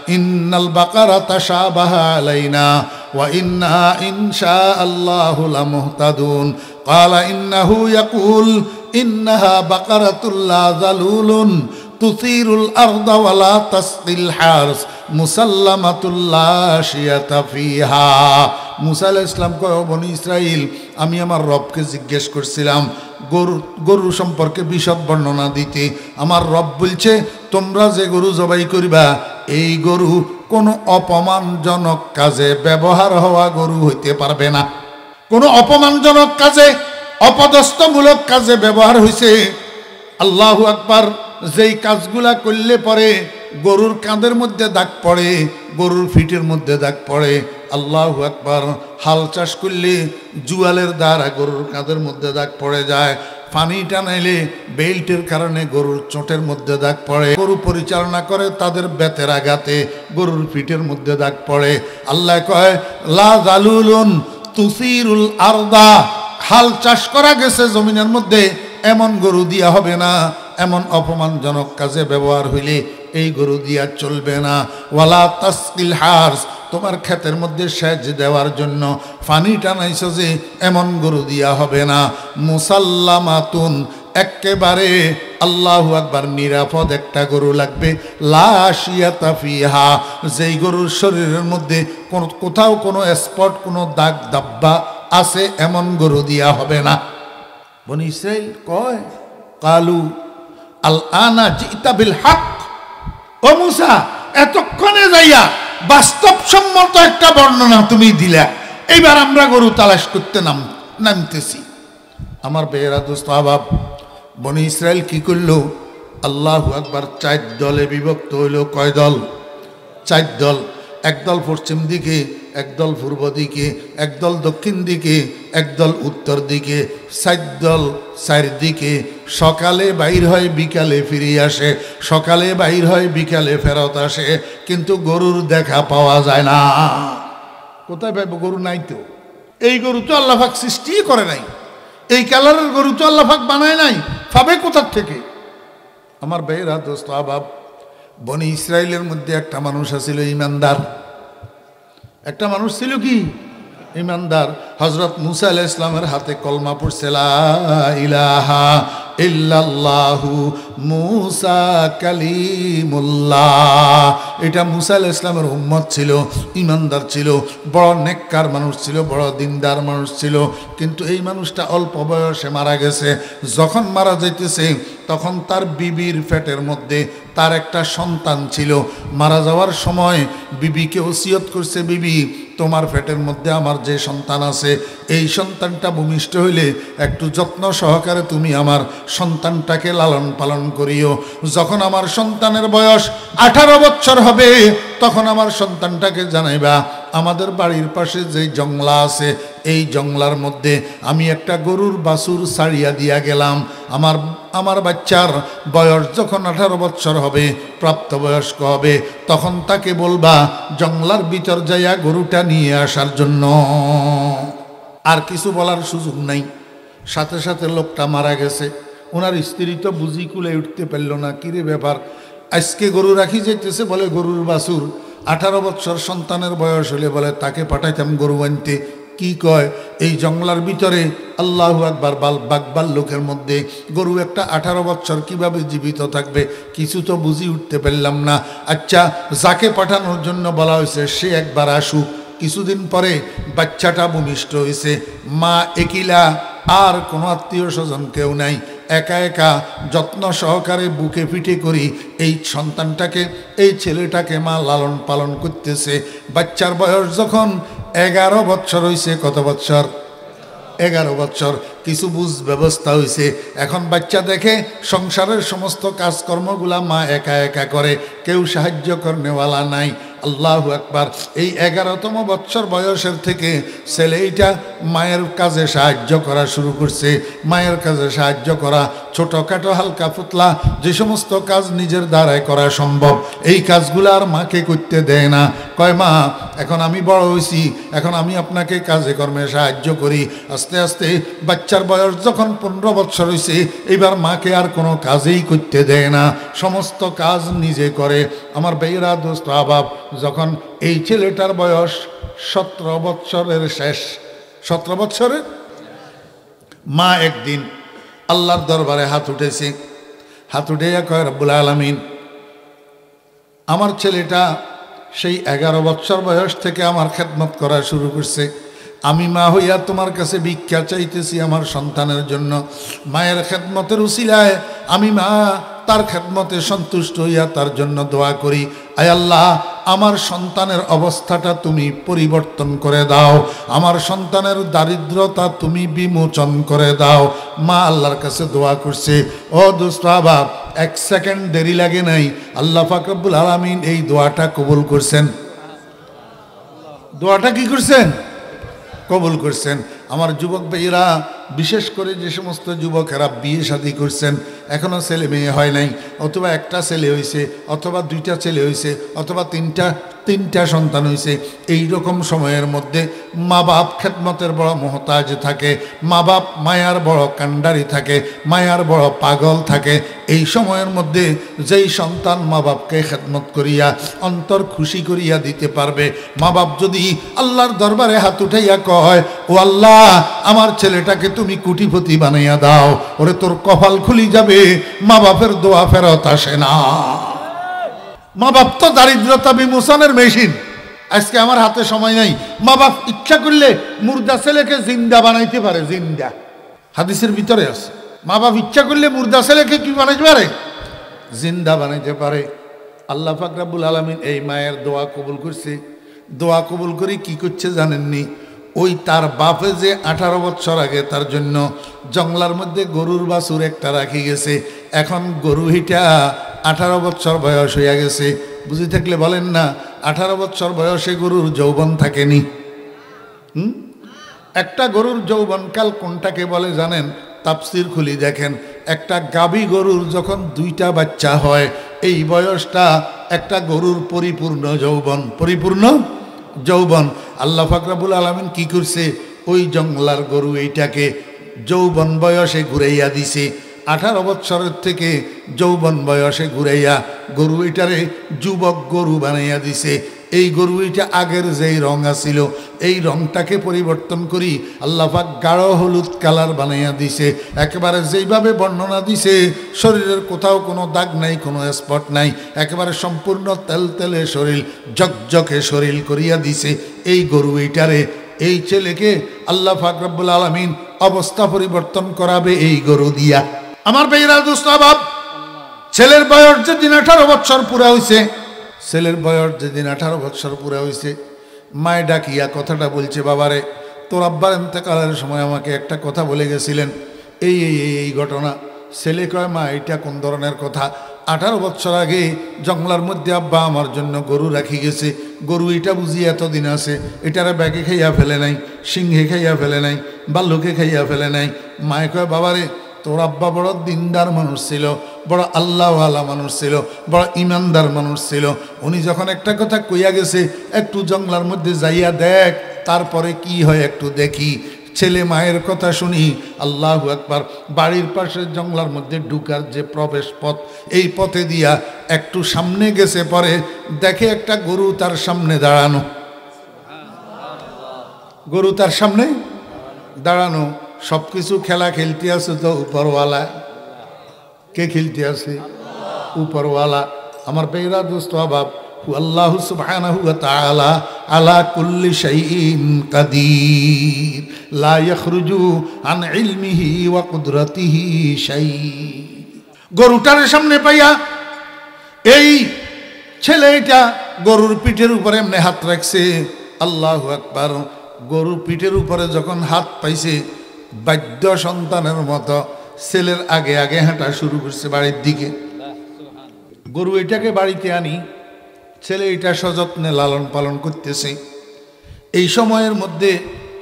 إن البقرة تشابه علينا وإنا إن شاء الله لمهتدون قال إنه يقول إنها بقرة لا ذلول تثير الأرض ولا تسقي الحرث مسلمة لا شية فيها। মুসা আলাইহিস সালাম কয়, বনি ইসরাইল, আমি আমার রবকে জিজ্ঞেস করছিলাম গরু সম্পর্কে বিশদ বর্ণনা দিতে। আমার রব বলছে, তোমরা যে গরু জবাই করিবা, এই গরু কোনো অপমানজনক কাজে ব্যবহার হওয়া গরু হইতে পারবে না। কোনো অপমানজনক কাজে, অপদস্থমূলক কাজে ব্যবহার হইছে। আল্লাহু আকবার। যেই কাজগুলা করলে পরে গরুর কাঁধের মধ্যে দাগ পড়ে, গরুর ফিটের মধ্যে দাগ পড়ে। আল্লাহু আকবার। হাল চাষ করলে জুয়ালের দ্বারা গরুর কাঁধের মধ্যে দাগ পড়ে যায়। পানি টানাইলে বেল্টের কারণে গরুর চোটের মধ্যে দাগ পড়ে। গরু পরিচালনা করে তাদের বেতের আঘাতে গরুর পিঠের মধ্যে দাগ পড়ে। আল্লাহ কয়, লা জালুলুন তুসিরুল আরদা, হাল চাষ করা গেছে জমিনের মধ্যে, এমন গরু দিয়া হবে না। এমন অপমানজনক কাজে ব্যবহার হইলে এই গরু দিয়া চলবে না। ওয়ালা তাসকিল হারস, তোমার ক্ষেতের মধ্যে সেচ দেওয়ার জন্য পানি টানাইছো যে, এমন গরু দিয়া হবে না। মুসাল্লামাতুন, একেবারে আল্লাহু আকবার নিরাপদ একটা গরু লাগবে। লা শিয়াতা ফিহা, যেই গরুর শরীরের মধ্যে কোথাও কোনো স্পট, কোনো দাগ দাব্বা আছে, এমন গরু দিয়া হবে না। বনি ইসরাইল কয়, কালু আল আনা জিতা বিল হক। ও মুসা, এতক্ষণে যাইয়া বাস্তবসম্মত একটা বর্ণনা তুমি দিলা, এইবার আমরা গরু তালাশ করতে নামতেছি। আমার বেয়েরা দোস্ত আবাব, বনি ইসরাইল কি করলো? আল্লাহু আকবার। 4 দলে বিভক্ত হইল। কয় দল? 4 দল। একদল পশ্চিম দিকে, একদল পূর্ব দিকে, একদল দক্ষিণ দিকে, একদল উত্তর দিকে। 4 দল 4 দিকে। সকালে বাইর হয়, বিকালে ফিরে আসে। সকালে বাইর হয়, বিকালে ফেরত আসে, কিন্তু গরুর দেখা পাওয়া যায় না। কোথায় পাইব? গরু নাই তো। এই গরু তো আল্লাহ পাক সৃষ্টি করে নাই, এই কালারের গরু তো আল্লাহ পাক বানায় নাই, পাবে কোথার থেকে? আমার ভাইরা দোস্ত আবাব, বনি ইসরাইলের মধ্যে একটা মানুষ আছিল ইমানদার। একটা মানুষ ছিল কি? ইমানদার। হযরত মুসা আলাইহিস সালামের হাতে কলমা পড়ছে, লা ইলাহা ইল্লাল্লাহু মুসা কালিমুল্লাহ। এটা মুসা আলাইহিস সালামের উম্মত ছিল, ইমানদার ছিল, বড় নেককার মানুষ ছিল, বড় দিনদার মানুষ ছিল। কিন্তু এই মানুষটা অল্প বয়সে মারা গেছে। যখন মারা যাইতেছে, তখন তার বিবির পেটের মধ্যে তার একটা সন্তান ছিল। মারা যাওয়ার সময় বিবিকে ওসিয়ত করছে, বিবি, তোমার পেটের মধ্যে আমার যে সন্তান আছে, এই সন্তানটা ভূমিষ্ঠ হইলে একটু যত্ন সহকারে তুমি আমার সন্তানটাকে লালন পালন করিও। যখন আমার সন্তানের বয়স 18 বছর হবে, তখন আমার সন্তানটাকে জানাইবা আমাদের বাড়ির পাশে যে জংলা আছে, এই জংলার মধ্যে আমি একটা গরুর বাছুর ছাড়িয়া দিয়া গেলাম। আমার বাচ্চার বয়স যখন 18 বছর হবে, প্রাপ্তবয়স্ক হবে, তখন তাকে বলবা জংলার ভিতর যাইয়া গরুটা নিয়ে আসার জন্য। আর কিছু বলার সুযোগ নাই। সাথে সাথে লোকটা মারা গেছে। ওনার স্ত্রী তো বুঝি কুলে উঠতে পারল না, কিরে ব্যাপার, আজকে গরু রাখি যাইতেছে, বলে গরুর বাছুর। 18 বছর সন্তানের বয়স হলে বলে তাকে পাঠাইতাম গরু আনতে। কি কয়, এই জংলার ভিতরে আল্লাহু আকবার বাগবাল লোকের মধ্যে গরু একটা 18 বছর কিভাবে জীবিত থাকবে, কিছু তো বুঝি উঠতে পারলাম না। আচ্ছা, যাকে পাঠানোর জন্য বলা হয়েছে সে একবার আসুক। কিছুদিন পরে বাচ্চাটা ভূমিষ্ঠ হয়েছে। মা একিলা, আর কোনো আত্মীয় স্বজন কেউ নাই। একা একা যত্ন সহকারে বুকে পিঠে করি এই সন্তানটাকে, এই ছেলেটাকে মা লালন পালন করতেছে। বাচ্চার বয়স যখন 11 বছর হয়েছে, কত বছর? 11 বছর। কিছু বুঝ ব্যবস্থা হয়েছে। এখন বাচ্চা দেখে সংসারের সমস্ত কাজকর্মগুলা মা একা একা করে, কেউ সাহায্য করনেওয়ালা নাই। আল্লাহু আকবার। এই 11তম বছর বয়সের থেকে ছেলেটা মায়ের কাজে সাহায্য করা শুরু করছে। মায়ের কাজে সাহায্য করা, ছোটোখাটো হালকা ফুতলা যে সমস্ত কাজ নিজের দ্বারাই করা সম্ভব, এই কাজগুলো আর মাকে করতে দেয় না। কয়, মা এখন আমি বড় হয়েছি, এখন আমি আপনাকে কাজে কর্মে সাহায্য করি। আস্তে আস্তে বাচ্চার বয়স যখন 15 বছর হয়েছে, এবার মাকে আর কোনো কাজেই করতে দেয় না, সমস্ত কাজ নিজে করে। আমার বেইরা দোস্ত আবাব, যখন এই ছেলেটার বয়স 17 বছরের শেষ, 17 বছরের, মা একদিন আল্লাহর দরবারে হাত উঠেছে। হাত উঠেয়া কয়, রব্বুল আলামিন, আমার ছেলেটা সেই 11 বছর বয়স থেকে আমার খেদমত করা শুরু করছে। আমি মা হইয়া তোমার কাছে ভিক্ষা চাইতেছি আমার সন্তানের জন্য। মায়ের খেদমতের উসিলায় আমি মা তার খেদমতে সন্তুষ্ট হইয়া তার জন্য দোয়া করি। আয় আল্লাহ, আমার সন্তানের অবস্থাটা তুমি পরিবর্তন করে দাও, আমার সন্তানের দারিদ্রতা তুমি বিমোচন করে দাও। মা আল্লাহর কাছে দোয়া করছে। ও দোস্ত আবাব, 1 সেকেন্ড দেরি লাগে নাই, আল্লাহ পাক রব্বুল আলামিন এই দোয়াটা কবুল করছেন। দোয়াটা কি করছেন? কবুল করছেন। আমার যুবক ভাইয়েরা, বিশেষ করে যে সমস্ত যুবকেরা বিয়ে শাদী করছেন, এখনও ছেলে মেয়ে হয় নাই, অথবা একটা ছেলে হয়েছে, অথবা 2টা ছেলে হয়েছে, অথবা তিনটা সন্তান হয়েছে, এই রকম সময়ের মধ্যে মা বাপ খেদমতের বড় মহতাজ থাকে, মা বাপ মায়ার বড় কান্ডারি থাকে, মায়ার বড় পাগল থাকে। এই সময়ের মধ্যে যেই সন্তান মা বাপকে খেদমত করিয়া অন্তর খুশি করিয়া দিতে পারবে, মা বাপ যদি আল্লাহর দরবারে হাত উঠাইয়া কয়, ও আল্লাহ, আমার ছেলেটাকে তুমি কোটিপতি বানাইয়া দাও, ওরে তোর কপাল খুলি যাবে। মা বাপের দোয়া ফেরত আসে না। মা বাপ তো দারিদ্রতা বিমোচনের মেশিন। আজকে আমার হাতে সময় নাই, মা বাপ ইচ্ছা করলে মুর্দা ছেলেকে জিন্দা বানাইতে পারে। জিন্দা হাদিসের ভিতরে আছে, মা বাপ ইচ্ছা করলে মুর্দা ছেলেকে কি বানাইতে পারে? জিন্দা বানাইতে পারে। আল্লাহ পাক রব্বুল আলামিন এই মায়ের দোয়া কবুল করছে। দোয়া কবুল করে কি করছে জানেননি? ওই তার বাপে যে 18 বছর আগে তার জন্য জংলার মধ্যে গরুর বাছুর একটা রাখি গেছে, এখন গরু হিটা 18 বছর বয়স হইয়া গেছে। বুঝে থাকলে বলেন না, 18 বছর বয়সে গরুর যৌবন থাকেনি। একটা গরুর যৌবনকাল কোনটাকে বলে জানেন? তাফসীর খুলি দেখেন, একটা গাভী গরুর যখন 2টা বাচ্চা হয়, এই বয়সটা একটা গরুর পরিপূর্ণ যৌবন। পরিপূর্ণ যৌবন। আল্লাহ পাক রব্বুল আলামিন কি করছে? ওই জংলার গরু এইটাকে যৌবন বয়সে ঘুরাইয়া দিছে। 18 বছরের থেকে যৌবন বয়সে ঘুরাইয়া গরু এটারে যুবক গরু বানাইয়া দিছে। এই গরু এটা আগের যেই রং আছিল, এই রংটাকে পরিবর্তন করি আল্লাহ পাক গাঢ় হলুদ কালার বানাইয়া দিছে। একেবারে যেইভাবে বর্ণনা দিছে, শরীরের কোথাও কোনো দাগ নাই, কোনো স্পট নাই, একেবারে সম্পূর্ণ তেলতেলে শরীর, জকজকে শরীর করিয়া দিছে এই গরু এইটারে। এই ছেলেকে আল্লাহ পাক রব্বুল আলামিন অবস্থা পরিবর্তন করাবে এই গরু দিয়া। আমার ভাইরা দোস্ত আবাব, ছেলের বয়স যেদিন 18 বছর পুরা হয়েছে, ছেলের বয়স যেদিন 18 বছর পুরা হয়েছে, মায় ডাকিয়া কথাটা বলছে, বাবারে, তোর আব্বার ইন্তেকালের সময় আমাকে একটা কথা বলে গেছিলেন, এই এই এই ঘটনা। ছেলে কয়, মা এটা কোন ধরনের কথা? 18 বছর আগে জঙ্গলার মধ্যে আব্বা আমার জন্য গরু রাখি গেছে। গরু এটা বুঝি এতদিন আছে, এটারে ব্যাগে খাইয়া ফেলে নাই, সিংহে খাইয়া ফেলে নাই, বাল্লুকে খাইয়া ফেলে নাই। মায়ে কয়, বাবারে তোর আব্বা বড় দিনদার মানুষ ছিল, বড় আল্লাহওয়ালা মানুষ ছিল, বড় ইমানদার মানুষ ছিল। উনি যখন একটা কথা কইয়া গেছে, একটু জঙ্গলার মধ্যে যাইয়া দেখ, তারপরে কি হয় একটু দেখি। ছেলে মায়ের কথা শুনি, আল্লাহু আকবার। বাড়ির পাশে জঙ্গলার মধ্যে ঢুকার যে প্রবেশ পথ, এই পথে দিয়া একটু সামনে গেছে, পরে দেখে একটা গরু তার সামনে দাঁড়ানো। গরু তার সামনে দাঁড়ানো। সব কিছু খেলা খেলতে আছে তো উপরওয়ালা। কে খেলতে আছে? উপরওয়ালা। আমার বেরা দোস্ত আবাব, আল্লাহ সুবহানাহু ওয়া তাআলা আলা কুল্লি শাইইন কাদির লা ইয়াখরুজু আন ইলমিহি ওয়া কুদরাতিহি শাই। গরুটার সামনে পাইয়া এই ছেলেটা গরুর পিঠের উপরে এমনি হাত রাখছে। আল্লাহু আকবার। গরুর পিঠের উপরে যখন হাত পাইছে, বাদ্য সন্তানের মতো ছেলের আগে আগে হাঁটা শুরু করছে বাড়ির দিকে। গরু এটাকে বাড়িতে আনি, ছেলে এটা সযত্নে লালন পালন করতেছে। এই সময়ের মধ্যে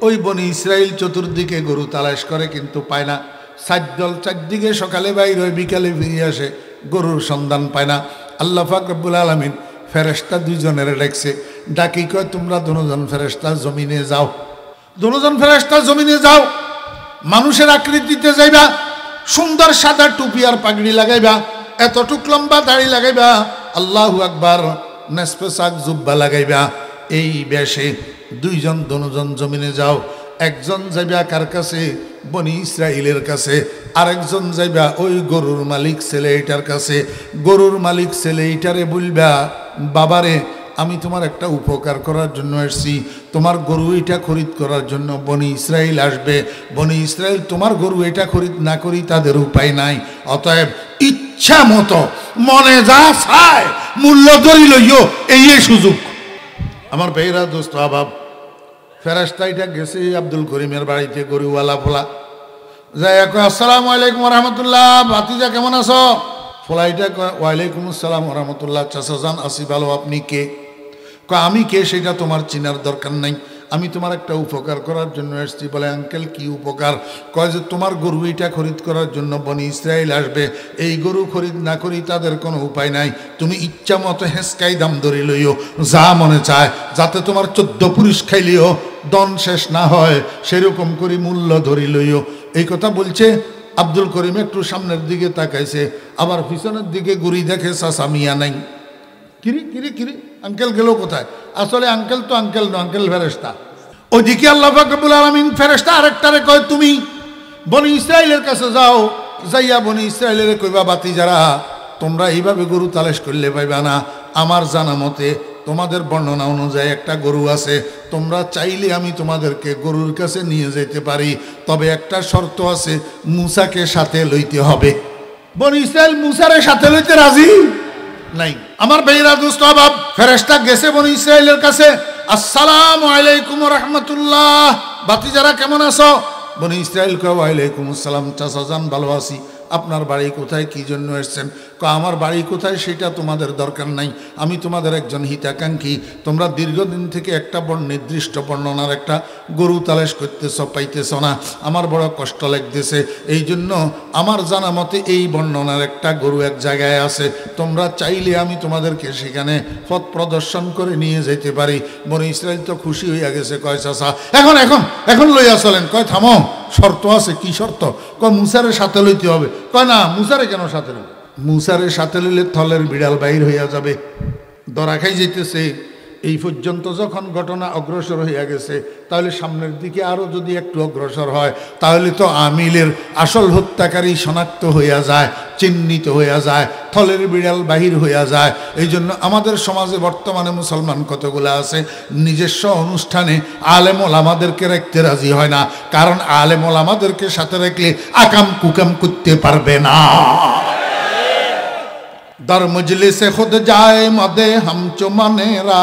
ওই বনি ইসরাইল চতুর্দিকে গরু তালাশ করে, কিন্তু পায় না। সাজ্জল চারদিকে সকালে বাইর হয়, বিকালে ফিরে আসে, গরুর সন্ধান পায় না। আল্লাহ পাক রব্বুল আলামিন ফেরেশতা দুইজনের ডাকছে। ডাকি কয়, তোমরা দুজন ফেরেশতা জমিনে যাও, দুজন ফেরেশতা জমিনে যাও, মানুষের আকৃতিতে যাইবা, সুন্দর সাদা টুপি আর পাগড়ি লাগাইবা, এতটুক লম্বা দাড়ি লাগাইবা, আল্লাহু আকবার, নেসপেসাক জুব্বা লাগাইবা। এই বেশে দুজন জমিনে যাও। একজন যাইবা কার কাছে? বনি ইসরাইলের কাছে। আরেকজন যাইবা ওই গরুর মালিক ছেলে এইটার কাছে। গরুর মালিক ছেলে এইটারে বলবা, বাবারে আমি তোমার একটা উপকার করার জন্য এসেছি, তোমার গরু এটা খরিদ করার জন্য বনি ইসরাইল আসবে। বনি ইসরাইল তোমার গরু এটা খরিদ না করি তাদের উপায় নাই, অতএব ইচ্ছা মতো মনে যা চায় মূল্য ধরি লইও, এই সুযোগ। আমার ভাইরা দোস্ত আবাব, ফেরেশতা এটা গেছে আব্দুল করিমের বাড়িতে, গরুওয়ালা ফোলা যাই কয়, আসসালামু আলাইকুম রহমতুল্লাহ, ভাতিজা কেমন আছো? ফোলাইটা কয়, ওয়ালাইকুম আসসালাম রহমতুল্লাহ, চাচা যান আছি ভালো, আপনি কে? কয়, আমি কে সেটা তোমার চিনার দরকার নাই, আমি তোমার একটা উপকার করার জন্য এসেছি। বলে, আঙ্কেল কি উপকার? কয় যে তোমার গরু এটা খরিদ করার জন্য বনি ইসরাইল আসবে, এই গরু খরিদ না করি তাদের কোনো উপায় নাই, তুমি ইচ্ছা মতো হেঁচকাই দাম ধরে লইও, যা মনে চায়, যাতে তোমার 14 পুরুষ খাইলেও দন শেষ না হয়, সেরকম করে মূল্য ধরি লইও। এই কথা বলছে। আব্দুল করিম একটু সামনের দিকে তাকাইছে, আবার পিছনের দিকে ঘুরি দেখে চাচা মিয়া নাই। কিরি কিরি কিরি, আঙ্কেল গেল কোথায়? আসলে আঙ্কেল তো আঙ্কেল না, আঙ্কেল ফেরেশতা। ওইদিকে আল্লাহ পাক রব্বুল আলামিন ফেরেশতা আরেকটারে কয়, তুমি বনি ইসরাইলের কাছে যাও, যাইয়া বনি ইসরাইলের কইবা, বাতি যারা তোমরা এইভাবে গরু তালাশ করলে পাইবা না। আমার জানা মতে তোমাদের বর্ণনা অনুযায়ী একটা গরু আছে, তোমরা চাইলে আমি তোমাদেরকে গরুর কাছে নিয়ে যেতে পারি, তবে একটা শর্ত আছে, মুসাকে সাথে লইতে হবে। বনি ইসরাইল মুসারে সাথে লইতে রাজি নাই। আমার ভাইরা দোস্ত আবাব, ফেরেশতা গেছে বনি ইসরাইলের কাছে, আসসালামু আলাইকুম রাহমাতুল্লাহ, ভাতিজারা কেমন আছো? বনি ইসরাইল কয়, ওয়ালাইকুম আসসালাম, চাচা যান ভালো আছি, আপনার বাড়ি কোথায়, কি জন্য এসেছেন? আমার বাড়ি কোথায় সেটা তোমাদের দরকার নাই, আমি তোমাদের একজন হিতাকাঙ্ক্ষী, তোমরা দীর্ঘদিন থেকে একটা নির্দিষ্ট বর্ণনার একটা গরু তালাশ করতেছ, পাইতেছ না, আমার বড় কষ্ট লাগতেছে, এই জন্য আমার জানা মতে এই বর্ণনার একটা গরু এক জায়গায় আছে, তোমরা চাইলে আমি তোমাদেরকে সেখানে পথ প্রদর্শন করে নিয়ে যেতে পারি। বনি ইসরাইল তো খুশি হইয়া গেছে, কয় চাচা এখন এখন এখন লইয়া চলেন। কয় থামো, শর্ত আছে। কি শর্ত? কয় মুসারের সাথে লইতে হবে। কয় না, মুসারে কেন সাথে লইবে? মুসারের সাথে লইলে থলের বিড়াল বাইর হইয়া যাবে, ধরা খাই যেতেছে। এই পর্যন্ত যখন ঘটনা অগ্রসর হইয়া গেছে, তাহলে সামনের দিকে আরও যদি একটু অগ্রসর হয়, তাহলে তো আমিলের আসল হত্যাকারী শনাক্ত হইয়া যায়, চিহ্নিত হইয়া যায়, থলের বিড়াল বাহির হইয়া যায়। এই জন্য আমাদের সমাজে বর্তমানে মুসলমান কতগুলো আছে, নিজস্ব অনুষ্ঠানে আলেম ওলামাদেরকে রাখতে রাজি হয় না, কারণ আলেম ওলামাদেরকে সাথে রাখলে আকাম কুকাম করতে পারবে না। দর মজলিসে খুদ যায় মদে হামচুমানেরা,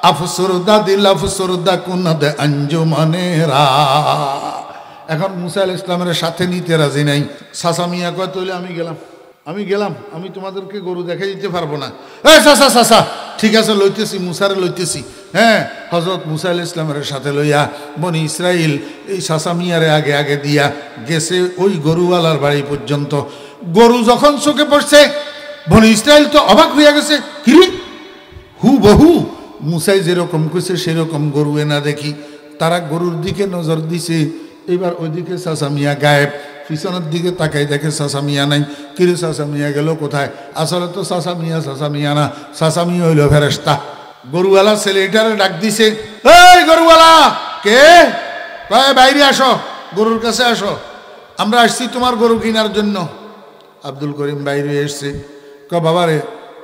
আফসুরদা দিল আফসুরদা কুনদ আঞ্জুমানেরা। এখন মুসা আলাইহিস সালামের সাথে নিতে রাজি নাই। সাসা মিয়া কয়, তাহলে আমি গেলাম, আমি গেলাম, আমি তোমাদেরকে গরু দেখাই দিতে পারবো না। এই চাচা চাচা, ঠিক আছে লইতেছি, মুসারে লইতেছি। হ্যাঁ, হজরত মুসা আলাইহিস সালামের সাথে লইয়া বনি ইসরাইল এই চাচা মিয়ারে আগে আগে দিয়া গেছে ওই গরুওয়ালার বাড়ি পর্যন্ত। গরু যখন চোখে পড়ছে বনি ইসরাইল তো অবাক হইয়া গেছে, কিরে হুবহু মুসাই যেরকম কইছে সেরকম গরু এনা দেখি। তারা গরুর দিকে নজর দিছে, এবার ওইদিকে চাচা মিয়া গায়েব। পিছনের দিকে তাকাই দেখে চাচা মিয়া নাই। কিরে চাচা মিয়া গেল কোথায়? আসলে তো চাচা মিয়া না, চাচা মিয়া হইল ফেরেশতা। গরুওয়ালা ছেলে এটারে ডাক দিছে, এই গরুওয়ালা কে? বাইরে আসো, গরুর কাছে আসো, আমরা আসছি তোমার গরু কেনার জন্য। আব্দুল করিম বাইরে এসছে। বাবারে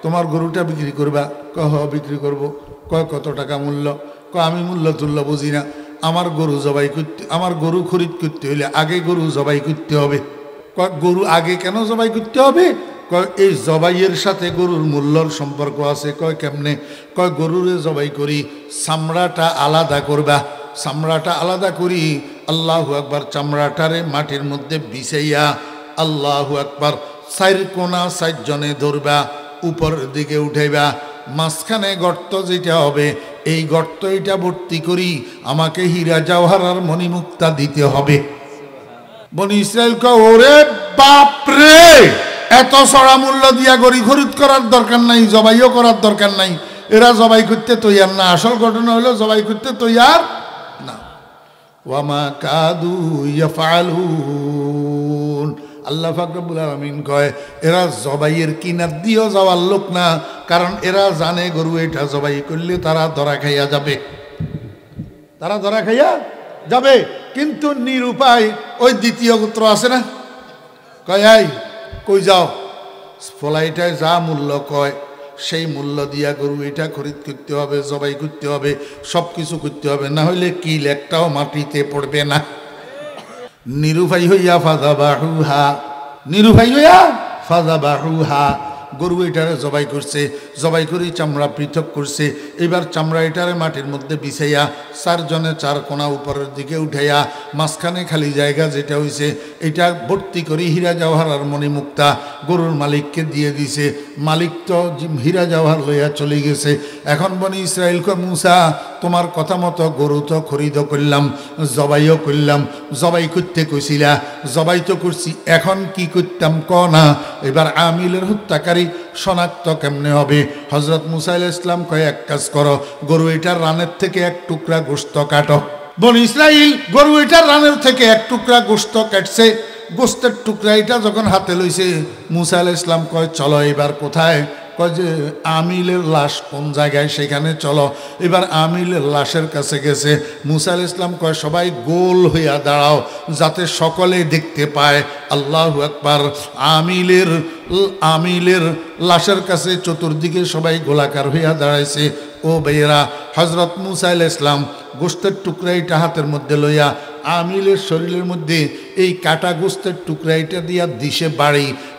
তোমার গরুটা বিক্রি করবা? বিক্রি করব। কত টাকা মূল্য? আমি মূল্য তুল্য বুঝি না, আমার গরু জবাই করতে, আমার গরু খরিদ করতে হইলে আগে গরু জবাই করতে হবে। গরু আগে কেন জবাই করতে হবে? এই জবাইয়ের সাথে গরুর মূল্যর সম্পর্ক আছে। কেমনে? গরুরে জবাই করি, চামড়াটা আলাদা করবা, চামড়াটা আলাদা করি, আল্লাহু আকবার, চামড়াটারে মাটির মধ্যে বিছাইয়া আল্লাহু আকবার 4 কোনা 4 জনে ধরবা, উপরের দিকে উঠাইবা, মাঝখানে গর্ত যেটা হবে এই গর্ত এটা ভর্তি করি আমাকে হীরা জওহরার মণিমুক্তা দিতে হবে। বনি ইসরাইল ওরে বাপরে, এত চড়া মূল্য দিয়া গরি খরিদ করার দরকার নাই, জবাইও করার দরকার নাই, এরা জবাই করতে তৈয়ার না। আসল ঘটনা হলো জবাই করতে তৈয়ার না। ওয়ামা কাদু ইয়াফআলুন, আল্লাহ পাক রব্বুল আলামিন কয় এরা জবাইয়ের কিনার দিয়েও যাওয়ার লোক না, কারণ এরা জানে গরু এটা জবাই করলে তারা ধরা খাইয়া যাবে, তারা ধরা খাইয়া যাবে। কিন্তু নিরুপায় ওই দ্বিতীয় গোত্র আছে না, কয় কই যাও, ফলাইটায় যা মূল্য কয় সেই মূল্য দিয়া গরু এটা খরিদ করতে হবে, জবাই করতে হবে, সব কিছু করতে হবে, না হইলে কিল একটাও মাটিতে পড়বে না। নিরুপায় হইয়া ফাযাবাহুহা, নিরুপায় হইয়া ফাযাবাহুহা, গরু এটারে জবাই করছে, জবাই করে চামড়া পৃথক করছে। এবার চামড়া এটারে মাটির মধ্যে বিছাইয়া 4 জনে 4 কোনা উপরের দিকে উঠাইয়া মাঝখানে খালি জায়গা যেটা হইছে এটা ভর্তি করে হীরা জওহরার মণিমুক্তা গরুর মালিককে দিয়ে দিছে। মালিক তো হীরা জওহর লইয়া চলে গেছে। এখন বনি ইসরাইল কয়, মুসা তোমার কথা মতো গরু তো খরিদ করলাম, জবাইও করলাম, জবাই করতে কইছিলা, জবাই তো করছি, এখন কি করতাম ক না। এবার আমিলের হত্যাকারী শনাক্ত কেমনে হবে? হযরত মুসা আলাইহিস সালাম কয়, এক কাজ করো, গরু এটার রানের থেকে 1 টুকরা গোশত কাটো। বনি ইসরাইল গরু এটার রানের থেকে 1 টুকরা গোশত কাটছে। গোশতের টুকরা এটা যখন হাতে লইছে, মুসা আলাইহিস সালাম কয়, চলো এবার কোথায়? কয় যে আমিলের লাশ কোন জায়গায়, সেখানে চলো। এবার আমিলের লাশের কাছে গেছে। মুসা আলাইহিস সালাম কয়, সবাই গোল হইয়া দাঁড়াও যাতে সকলে দেখতে পায়। আল্লাহু আকবার। আমিলের লাশের কাছে চতুর্দিকে সবাই গোলাকার হইয়া দাঁড়াইছে। ও ভাইয়েরা, হযরত মুসা আলাইহিস সালাম গোশতের টুকরা এটা হাতের মধ্যে লইয়া আমিলের শরীরের মধ্যে এই কাটা গোশতের টুকরা এটা দিয়া দিশে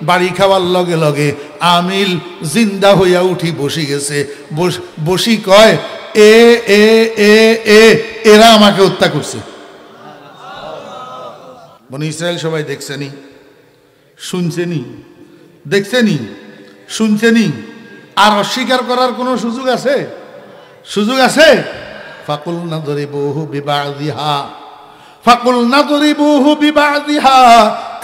বাড়ি খাওয়ার লগে লগে আমিল জিন্দা হইয়া উঠি বসি গেছে। বসি কয়, এরা আমাকে হত্যা করছে। বনি ইসরাইল সবাই দেখছেনি, শুনছেনি, দেখছেনি, শুনছেনি, আর অস্বীকার করার কোনো সুযোগ আছে? সুযোগ আছে? ফাকুলনা দরিবুহু বিবাযিহা, ফাকুলনা দরিবুহু বিবাযিহা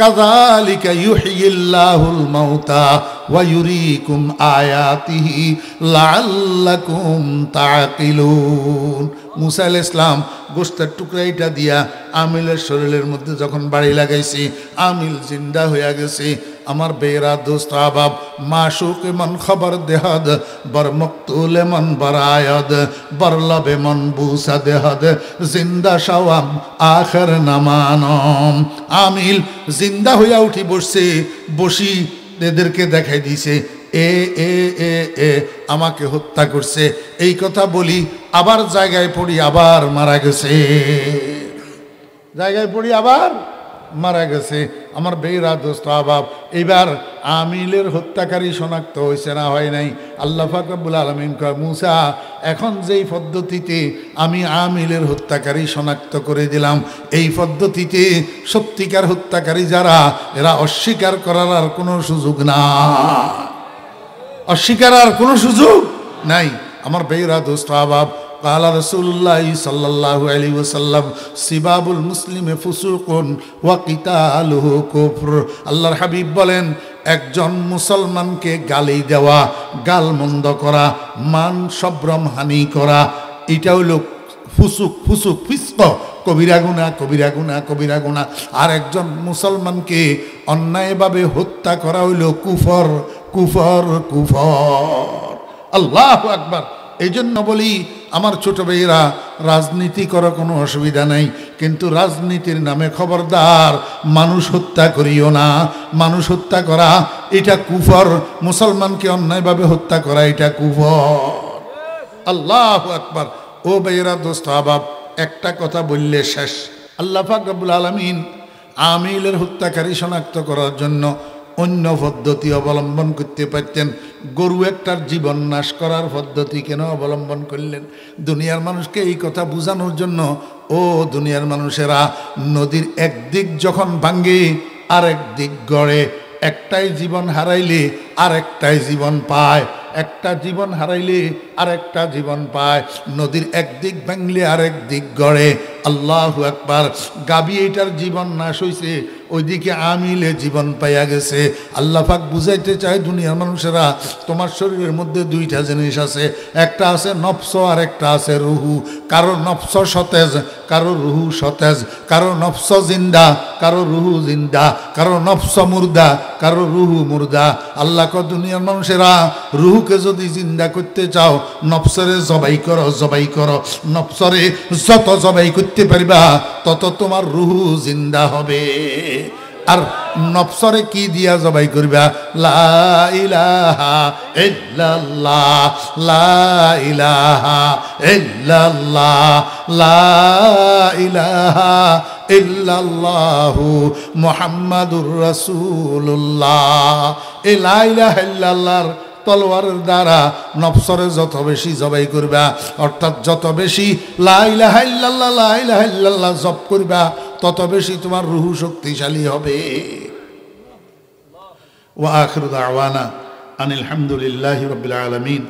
কাযালিকা ইউহয়িল্লাহুল মাউতা ওয়া ইউরিকুম আয়াতিহি লাআল্লাকুম তাআকিলুন। মুসা আলাইহিস সালাম গোশতের টুকরা এটা দিয়া আমিলের শরীরের মধ্যে যখন বাড়ি লাগাইছি, আমিল জিন্দা হইয়া গেছে। আমার বেরা দোস্ত আবাব, মাশুক মন খবর দেহদ, বর মকতুল মন বরায়দ, বরলবে মন বুসা দেহদ, জিন্দা শাওয়াম আখর নামানম। আমিল জিন্দা হইয়া উঠি বসছে, বসি এদেরকে দেখাই দিছে, এ এ এ এ আমাকে হত্যা করছে। এই কথা বলি, আবার জায়গায় পড়ি, আবার মারা গেছে, জায়গায় পড়ি, আবার মারা গেছে। আমার বেরা দোস্ত আবাব, এইবার আমিলের হত্যাকারী শনাক্ত হয়েছে না হয় নাই? আল্লাহ পাক রব্বুল আলামিন কয়, মুসা এখন যেই পদ্ধতিতে আমি আমিলের হত্যাকারী শনাক্ত করে দিলাম, এই পদ্ধতিতে সত্যিকার হত্যাকারী যারা, এরা অস্বীকার করার আর কোনো সুযোগ না, অস্বীকার আর কোনো সুযোগ নাই। আমার ভাইরা দোস্ত আহবাব, قال رسول الله صلى الله عليه وسلم سباب المسلم فسوق وقتاله كفر। আল্লাহর হাবিব বলেন, একজন মুসলমানকে গালি দেওয়া, গালমন্দ করা, মান সম্ভ্রম হানি করা, এটা হলো ফুসুক, ফুসুক ফিস্ক, কবিরা গুনাহ, কবিরা গুনাহ, কবিরা গুনাহ। আর একজন মুসলমানকে অন্যায়ভাবে হত্যা করা হইল কুফর, কুফর, কুফর। আল্লাহু আকবার। এই জন্য বলি আমার ছোট ভাইয়েরা, রাজনীতি করা কোনো অসুবিধা নাই, কিন্তু রাজনীতির নামে খবরদার মানুষ হত্যা করিও না। মানুষ হত্যা করা এটা কুফর, মুসলমানকে অন্যায়ভাবে হত্যা করা এটা কুফর। আল্লাহু আকবার। ও ভাইয়েরা দোস্ত আহবাব, একটা কথা বললে শেষ। আল্লাহ পাক রব্বুল আলামিন আমিলের হত্যাকারী শনাক্ত করার জন্য অন্য পদ্ধতি অবলম্বন করতে পারতেন। গরু একটার জীবন নাশ করার পদ্ধতি কেন অবলম্বন করলেন? দুনিয়ার মানুষকে এই কথা বোঝানোর জন্য, ও দুনিয়ার মানুষেরা, নদীর একদিক যখন ভাঙ্গে আরেক দিক গড়ে, একটাই জীবন হারাইলে আরেকটাই জীবন পায়, একটা জীবন হারাইলে আরেকটা জীবন পায়। নদীর একদিক ভাঙলে আরেক দিক গড়ে। আল্লাহু আকবার। গাবি এটার জীবন নাশ হইছে, ওইদিকে আমিলে জীবন পাইয়া গেছে। আল্লাহ পাক বুঝাইতে চায়, দুনিয়ার মানুষেরা, তোমার শরীরের মধ্যে দুইটা জিনিস আছে, একটা আছে নফস আর একটা আছে রুহু। কারো নফস সতেজ, কারো রুহু সতেজ, কারো নফস জিন্দা, কারো রুহু জিন্দা, কারো নফস মুর্দা, কারো রুহু মুর্দা। আল্লাহ কয়, দুনিয়ার মানুষেরা, রুহুকে যদি জিন্দা করতে চাও, নফসরে জবাই করো, জবাই করো। নফসরে যত জবাই করতে পারবা তত তোমার রুহু জিন্দা হবে। আর নফসরে কি দিয়া জবাই করবা? লা ইলাহা ইল্লাল্লাহ, লা ইলাহা ইল্লাল্লাহ, লা ইলাহা ইল্লাল্লাহু মুহাম্মাদুর রাসূলুল্লাহ। এই লা ইলাহা ইল্লাল্লাহর তলোয়ারের দ্বারা নফসরে যত বেশি জবাই করবা, অর্থাৎ যত বেশি লা ইলাহা ইল্লাল্লাহ, লা ইলাহা ইল্লাল্লাহ জপ করবা, তত বেশি তোমার রুহু শক্তিশালী হবে। ওয়া আখিরু দাওয়ানা আনিল হামদুলিল্লাহি রাব্বিল আলামিন।